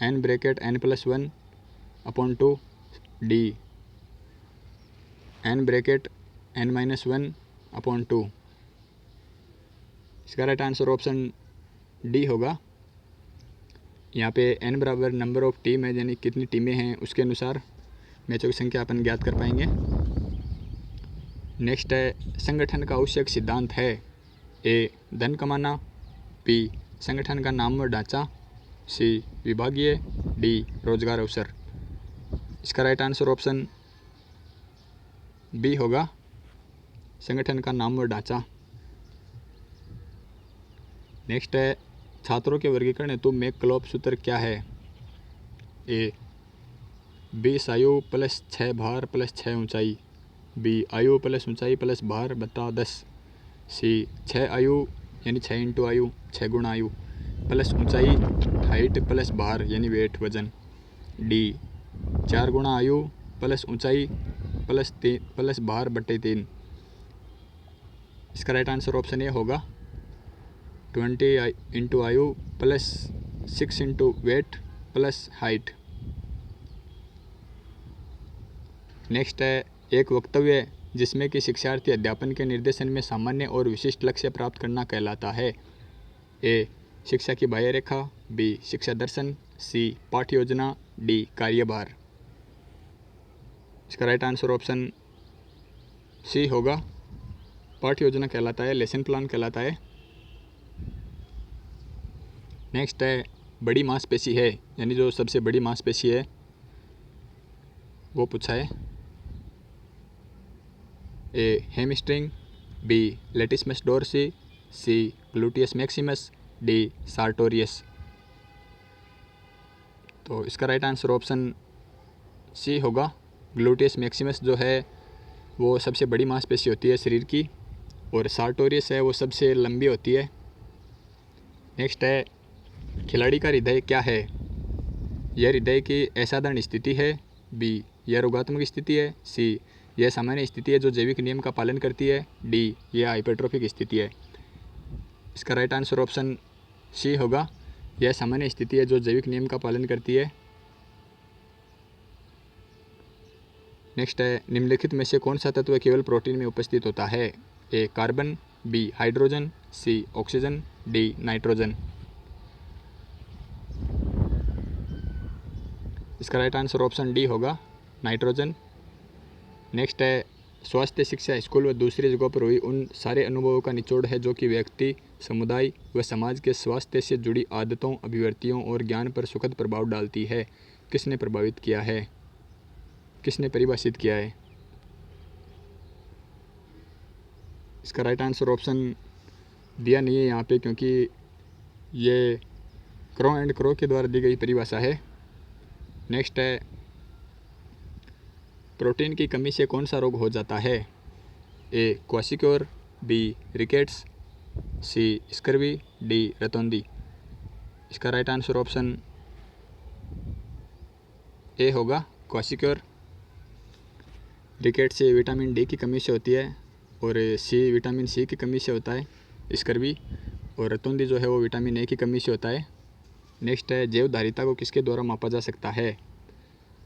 n(n+1/2), डी n(n-1/2)। इसका राइट आंसर ऑप्शन डी होगा। यहाँ पे n बराबर नंबर ऑफ टीम है, यानी कितनी टीमें हैं उसके अनुसार मैचों की संख्या अपन ज्ञात कर पाएंगे। नेक्स्ट है, संगठन का आवश्यक सिद्धांत है। ए धन कमाना, बी संगठन का नाम व ढांचा, सी विभागीय, डी रोजगार अवसर। इसका राइट आंसर ऑप्शन बी होगा, संगठन का नाम व ढांचा। नेक्स्ट है, छात्रों के वर्गीकरण हेतु मैकक्लॉफ सूत्र क्या है। ए 20 आयु प्लस 6 भार प्लस 6 ऊंचाई, बी आयु प्लस ऊंचाई प्लस भार बटा 10, सी 6 आयु यानी 6 इंटू आयु 6 गुणा आयु प्लस ऊंचाई हाइट प्लस भार यानी वेट वजन, डी 4 गुणा आयु प्लस ऊंचाई प्लस भार बटे 3। इसका राइट आंसर ऑप्शन ए होगा, 20 इंटू आयु plus 6 into weight plus height. Next है, एक वक्तव्य जिसमें कि शिक्षार्थी अध्यापन के निर्देशन में सामान्य और विशिष्ट लक्ष्य प्राप्त करना कहलाता है। ए शिक्षा की बाह्य रेखा, बी शिक्षा दर्शन, सी पाठ्य योजना, डी कार्यभार। इसका राइट आंसर ऑप्शन सी होगा, पाठ्य योजना कहलाता है, लेसन प्लान कहलाता है। नेक्स्ट है, बड़ी मांसपेशी है, यानी जो सबसे बड़ी मांसपेशी है वो पूछा है। ए हैमस्ट्रिंग, बी लेटिसमस डोर्सी, सी ग्लूटियस मैक्सिमस, डी सार्टोरियस। तो इसका राइट आंसर ऑप्शन सी होगा, ग्लूटियस मैक्सिमस जो है वो सबसे बड़ी मांसपेशी होती है शरीर की, और सार्टोरियस है वो सबसे लंबी होती है। नेक्स्ट है, खिलाड़ी का हृदय क्या है। यह हृदय की असाधारण स्थिति है, बी यह रोगात्मक स्थिति है, सी यह सामान्य स्थिति है जो जैविक नियम का पालन करती है, डी यह हाइपरट्रोफिक स्थिति है। इसका राइट आंसर ऑप्शन सी होगा, यह सामान्य स्थिति है जो जैविक नियम का पालन करती है। नेक्स्ट है, निम्नलिखित में से कौन सा तत्व केवल प्रोटीन में उपस्थित होता है। ए कार्बन, बी हाइड्रोजन, सी ऑक्सीजन, डी नाइट्रोजन। इसका राइट आंसर ऑप्शन डी होगा, नाइट्रोजन। नेक्स्ट है, स्वास्थ्य शिक्षा स्कूल व दूसरी जगहों पर हुई उन सारे अनुभवों का निचोड़ है जो कि व्यक्ति, समुदाय व समाज के स्वास्थ्य से जुड़ी आदतों, अभिवृत्तियों और ज्ञान पर सुखद प्रभाव डालती है। किसने प्रभावित किया है, किसने परिभाषित किया है। इसका राइट आंसर ऑप्शन दिया नहीं है यहाँ पे, क्योंकि ये क्रो एंड क्रो के द्वारा दी गई परिभाषा है। नेक्स्ट है, प्रोटीन की कमी से कौन सा रोग हो जाता है? A kwashiorkor, B rickets, C scurvy, D रतौंधी। इसका राइट आंसर ऑप्शन ए होगा क्वाशिक्योर। रिकेट से विटामिन डी की कमी से होती है, और सी विटामिन सी की कमी से होता है स्कर्वी, और रतौंधी जो है वो विटामिन ए की कमी से होता है। नेक्स्ट है, जैव धारिता को किसके द्वारा मापा जा सकता है?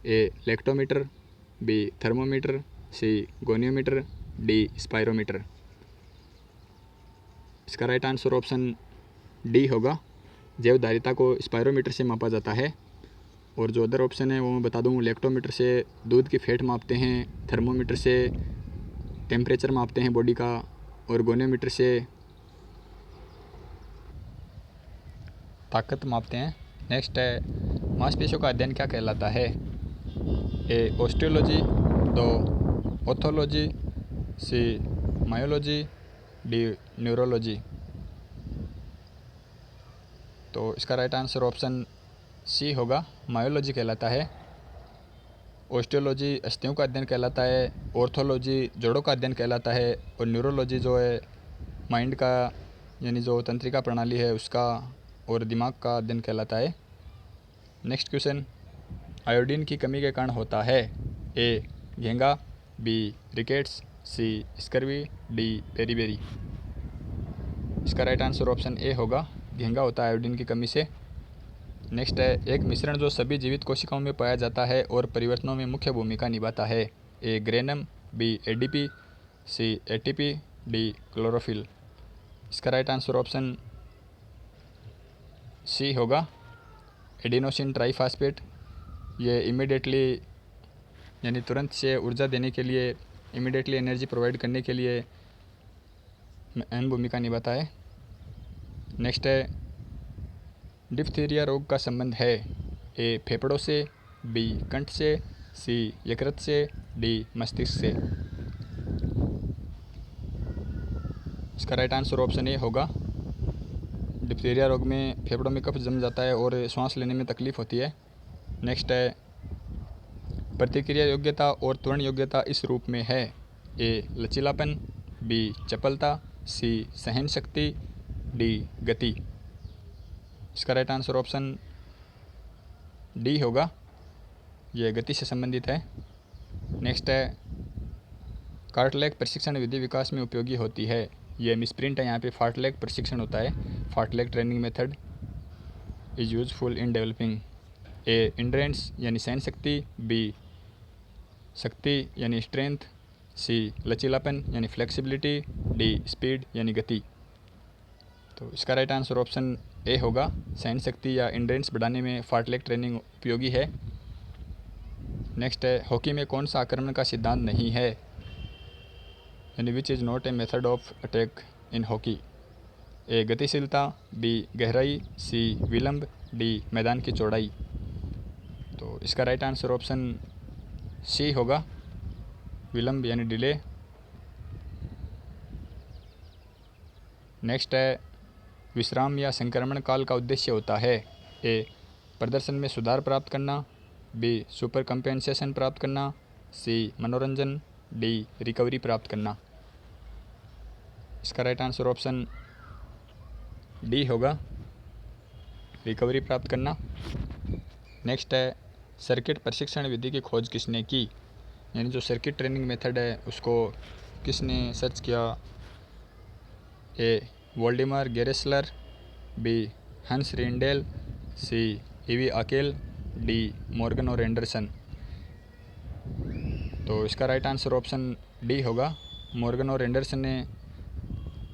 ए लैक्टोमीटर, बी थर्मोमीटर, सी गोनियोमीटर, डी स्पायरोमीटर। इसका राइट आंसर ऑप्शन डी होगा, जैव धारिता को स्पायरोमीटर से मापा जाता है। और जो अदर ऑप्शन है वो मैं बता दूं, लैक्टोमीटर से दूध की फैट मापते हैं, थर्मोमीटर से टेम्परेचर मापते हैं बॉडी का, और गोनियोमीटर से ताकत मापते हैं। नेक्स्ट है, मांसपेशियों का अध्ययन क्या कहलाता है? ए ऑस्टियोलॉजी, दो ऑथोलॉजी, सी मायोलॉजी, डी न्यूरोलॉजी। तो इसका राइट आंसर ऑप्शन सी होगा, मायोलॉजी कहलाता है। ऑस्टियोलॉजी अस्थियों का अध्ययन कहलाता है, ऑर्थोलॉजी जोड़ों का अध्ययन कहलाता है, और न्यूरोलॉजी जो है माइंड का, यानी जो तंत्रिका प्रणाली है उसका और दिमाग का अध्ययन कहलाता है। नेक्स्ट क्वेश्चन, आयोडीन की कमी के कारण होता है? ए घेंगा, B rickets, C scurvy, D beriberi. इसका राइट आंसर ऑप्शन ए होगा, घेंगा होता है आयोडीन की कमी से। नेक्स्ट है, एक मिश्रण जो सभी जीवित कोशिकाओं में पाया जाता है और परिवर्तनों में मुख्य भूमिका निभाता है। ए ग्रेनम, बी एडीपी, सी एटीपी, डी क्लोरोफिल। इसका राइट आंसर ऑप्शन सी होगा, एडिनोसिन ट्राइफास्फेट। ये इमीडिएटली यानी तुरंत से ऊर्जा देने के लिए, इमीडिएटली एनर्जी प्रोवाइड करने के लिए अहम भूमिका निभाता है। नेक्स्ट है, डिप्थीरिया रोग का संबंध है? ए फेफड़ों से, बी कंठ से, सी यकृत से, डी मस्तिष्क से। इसका राइट आंसर ऑप्शन ए होगा, डिप्थीरिया रोग में फेफड़ों में कफ जम जाता है और सांस लेने में तकलीफ होती है। नेक्स्ट है, प्रतिक्रिया योग्यता और त्वरण योग्यता इस रूप में है? ए लचीलापन, बी चपलता, सी सहन शक्ति, डी गति। इसका राइट आंसर ऑप्शन डी होगा, यह गति से संबंधित है। नेक्स्ट है, कार्टलैग प्रशिक्षण विधि विकास में उपयोगी होती है? यह मिसप्रिंट है, यहाँ पे फार्टलैग प्रशिक्षण होता है। Fartlek training method is useful in developing. A endurance यानी सहन शक्ति, बी शक्ति यानी स्ट्रेंथ, सी लचीलापन यानी फ्लेक्सिबिलिटी, डी स्पीड यानी गति। तो इसका राइट आंसर ऑप्शन ए होगा, सहन शक्ति या इंड्रेंस बढ़ाने में फार्टलैग ट्रेनिंग उपयोगी है। नेक्स्ट है, हॉकी में कौन सा आक्रमण का सिद्धांत नहीं है? यानी which is not a method of attack in hockey? A गतिशीलता, बी गहराई, सी विलंब, डी मैदान की चौड़ाई। तो इसका राइट आंसर ऑप्शन सी होगा, विलंब यानी डिले। नेक्स्ट है, विश्राम या संक्रमण काल का उद्देश्य होता है? ए प्रदर्शन में सुधार प्राप्त करना, बी सुपर कंपेंसेशन प्राप्त करना, सी मनोरंजन, डी रिकवरी प्राप्त करना। इसका राइट आंसर ऑप्शन डी होगा, रिकवरी प्राप्त करना। नेक्स्ट है, सर्किट प्रशिक्षण विधि की खोज किसने की? यानी जो सर्किट ट्रेनिंग मेथड है उसको किसने सर्च किया? ए वोल्डिमार गेरेस्लर, बी हंस रिंडेल, सी ईवी आकेल, डी मॉर्गन और एंडरसन। तो इसका राइट आंसर ऑप्शन डी होगा, मॉर्गन और एंडरसन ने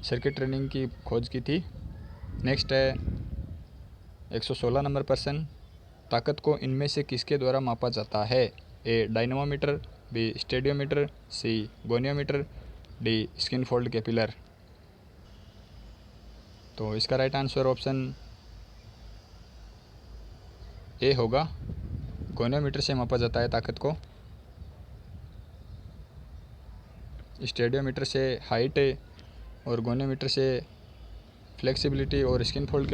सर्किट ट्रेनिंग की खोज की थी। नेक्स्ट है, 116 नंबर प्रश्न, ताकत को इनमें से किसके द्वारा मापा जाता है? ए डायनामोमीटर, बी स्टेडियोमीटर, सी गोनियोमीटर, डी स्किन फोल्ड कैपिलर। तो इसका राइट आंसर ऑप्शन ए होगा, गोनियोमीटर से मापा जाता है ताकत को। स्टेडियोमीटर से हाइट और गोनोमीटर से फ्लेक्सिबिलिटी और स्किन फोल्ड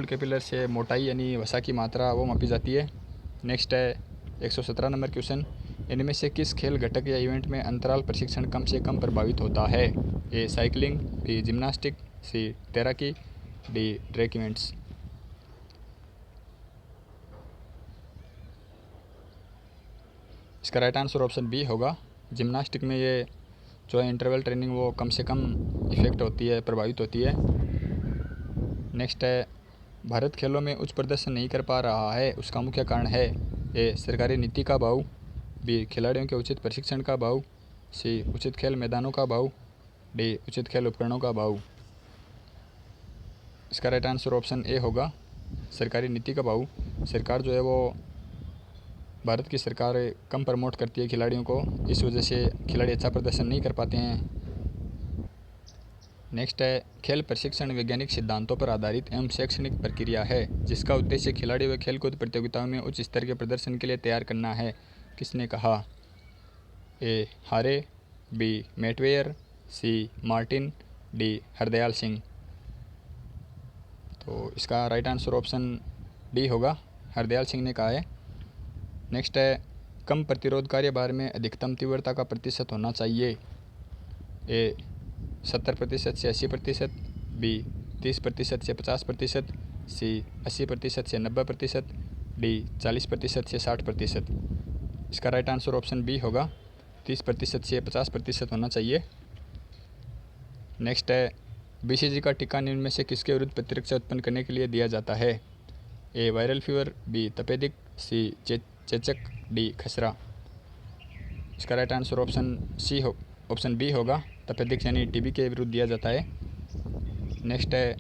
कैपिलर से मोटाई यानी वसा की मात्रा वो मापी जाती है। नेक्स्ट है 117 नंबर क्वेश्चन, इनमें से किस खेल घटक या इवेंट में अंतराल प्रशिक्षण कम से कम प्रभावित होता है? ए साइकिलिंग, बी जिम्नास्टिक, सी तैराकी, डी ट्रैक इवेंट्स। इसका राइट आंसर ऑप्शन बी होगा। जिम्नास्टिक में ये जो है इंटरवल ट्रेनिंग वो कम से कम इफ़ेक्ट होती है, प्रभावित होती है। नेक्स्ट है भारत खेलों में उच्च प्रदर्शन नहीं कर पा रहा है, उसका मुख्य कारण है? ए सरकारी नीति का अभाव, बी खिलाड़ियों के उचित प्रशिक्षण का अभाव, सी उचित खेल मैदानों का अभाव, डी उचित खेल उपकरणों का अभाव। इसका राइट आंसर ऑप्शन ए होगा, सरकारी नीति का अभाव। सरकार जो है वो भारत की सरकार कम प्रमोट करती है खिलाड़ियों को, इस वजह से खिलाड़ी अच्छा प्रदर्शन नहीं कर पाते हैं। नेक्स्ट है खेल प्रशिक्षण वैज्ञानिक सिद्धांतों पर आधारित एवं शैक्षणिक प्रक्रिया है जिसका उद्देश्य खिलाड़ी व खेलकूद प्रतियोगिताओं में उच्च स्तर के प्रदर्शन के लिए तैयार करना है, किसने कहा? ए हारे, बी मैटवेयर, सी मार्टिन, डी हरदयाल सिंह। तो इसका राइट आंसर ऑप्शन डी होगा, हरदयाल सिंह ने कहा है। नेक्स्ट है कम प्रतिरोधकार्य भार में अधिकतम तीव्रता का प्रतिशत होना चाहिए? ए 70% से 80%, बी 30% से 50%, सी 80% से 90%, डी 40% से 60%। इसका राइट आंसर ऑप्शन बी होगा, 30% से 50% होना चाहिए। नेक्स्ट है BCG का टीका निम्न में से किसके विरुद्ध प्रतिरक्षा उत्पन्न करने के लिए दिया जाता है? ए वायरल फीवर, बी तपेदिक, सी चेचक, डी खसरा। इसका राइट आंसर ऑप्शन बी होगा, तपेदिक यानी TB के विरुद्ध दिया जाता है। नेक्स्ट है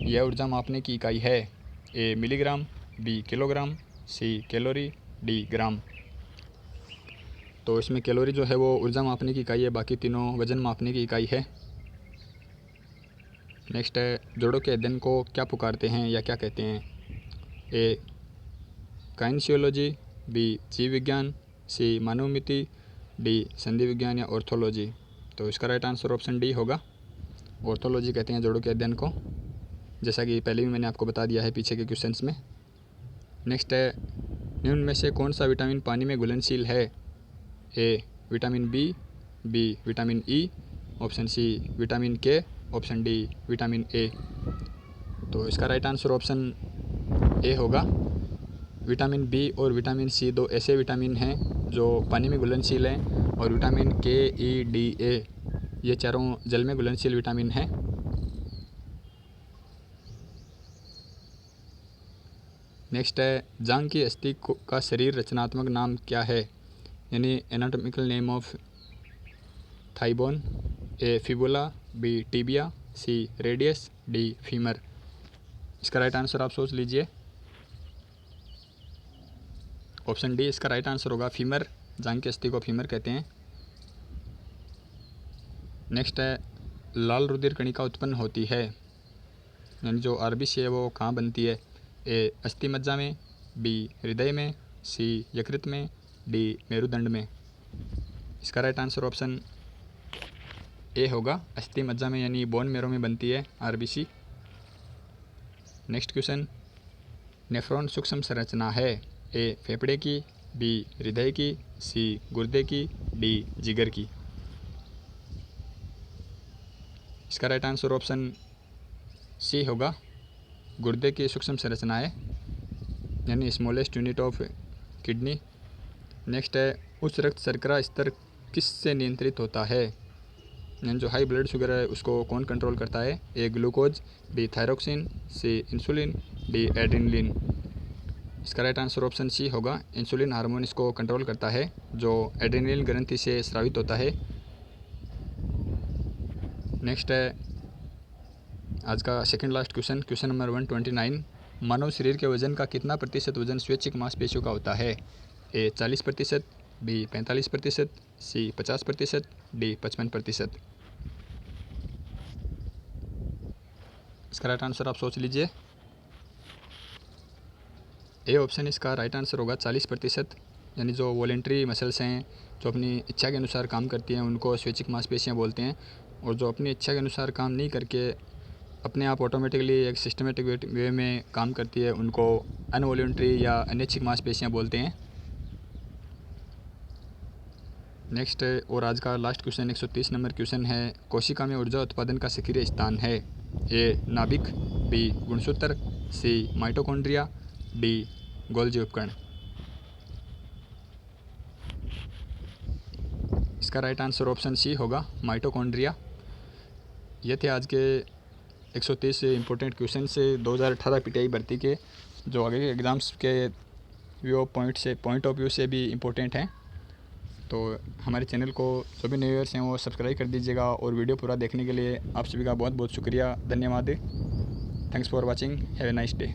यह ऊर्जा मापने की इकाई है? ए मिलीग्राम, बी किलोग्राम, सी कैलोरी, डी ग्राम। तो इसमें कैलोरी जो है वो ऊर्जा मापने की इकाई है, बाकी तीनों वजन मापने की इकाई है। नेक्स्ट है जोड़ों के अध्ययन को क्या पुकारते हैं या क्या कहते हैं? ए काइनेसियोलॉजी, बी जीव विज्ञान, सी मानवमिति, डी संधि विज्ञान या ऑर्थोलॉजी। तो इसका राइट आंसर ऑप्शन डी होगा, ऑर्थोलॉजी कहते हैं जोड़ों के अध्ययन को, जैसा कि पहले भी मैंने आपको बता दिया है पीछे के क्वेश्चंस में। नेक्स्ट है निम्न में से कौन सा विटामिन पानी में घुलनशील है? A vitamin B vitamin E, option C vitamin K, option D vitamin A. तो इसका राइट आंसर ऑप्शन ए होगा। विटामिन बी और विटामिन सी दो ऐसे विटामिन हैं जो पानी में घुलनशील हैं, और विटामिन के, ई, डी, ए ये चारों जल में घुलनशील विटामिन हैं। नेक्स्ट है जांघ की अस्थि का शरीर रचनात्मक नाम क्या है, यानी anatomical name of thigh bone? A fibula, B tibia, C radius, D femur. इसका राइट आंसर आप सोच लीजिए। ऑप्शन डी इसका राइट आंसर होगा, फीमर। जांघ की अस्थि को फीमर कहते हैं। नेक्स्ट है लाल रुधिर कणिका उत्पन्न होती है, यानी जो RBC है वो कहाँ बनती है? ए अस्थि मज्जा में, बी हृदय में, सी यकृत में, डी मेरुदंड में। इसका राइट आंसर ऑप्शन ए होगा, अस्थि मज्जा में यानी बोन मेरो में बनती है RBC। नेक्स्ट क्वेश्चन, नेफ्रॉन सूक्ष्म संरचना है? ए फेफड़े की, बी हृदय की, सी गुर्दे की, डी जिगर की। इसका राइट आंसर ऑप्शन सी होगा, गुर्दे की सूक्ष्म संरचना है, यानी smallest unit of kidney. Next है उच्च रक्त शर्करा स्तर किससे नियंत्रित होता है, यानी जो हाई ब्लड शुगर है उसको कौन कंट्रोल करता है? ए ग्लूकोज, बी थायरोक्सिन, सी इंसुलिन, डी एड्रेनलिन। इसका राइट आंसर ऑप्शन सी होगा, इंसुलिन हार्मोन इसको कंट्रोल करता है जो एड्रेनलिन ग्रंथि से स्रावित होता है। नेक्स्ट है आज का सेकंड लास्ट क्वेश्चन नंबर 129, मानव शरीर के वजन का कितना प्रतिशत वजन स्वैच्छिक मांसपेशियों का होता है? ए 40%, बी 45%, सी 50%, डी 55%। इसका राइट आंसर आप सोच लीजिए। ए ऑप्शन इसका राइट आंसर होगा 40%। यानी जो वॉलेंट्री मसल्स हैं, जो अपनी इच्छा के अनुसार काम करती हैं, उनको स्वैच्छिक मांसपेशियाँ बोलते हैं। और जो अपनी इच्छा के अनुसार काम नहीं करके अपने आप ऑटोमेटिकली एक सिस्टमेटिक वे में काम करती है, उनको अनवॉलेंट्री या अनैच्छिक मांसपेशियाँ बोलते हैं। नेक्स्ट और आज का लास्ट क्वेश्चन 130 नंबर क्वेश्चन है, कोशिका में ऊर्जा उत्पादन का सक्रिय स्थान है? ए नाभिक, बी गुणसूत्र, सी माइटोकॉन्ड्रिया, डी गोल्जी उपकरण। इसका राइट आंसर ऑप्शन सी होगा, माइटोकॉन्ड्रिया। ये थे आज के 130 इम्पोर्टेंट क्वेश्चन से 2018 पीटीआई भर्ती के, जो आगे के एग्ज़ाम्स के पॉइंट ऑफ व्यू से भी इम्पोर्टेंट हैं। तो हमारे चैनल को सभी न्यू ईयर्स हैं वो सब्सक्राइब कर दीजिएगा, और वीडियो पूरा देखने के लिए आप सभी का बहुत बहुत शुक्रिया, धन्यवाद। Thanks for watching, have a nice day.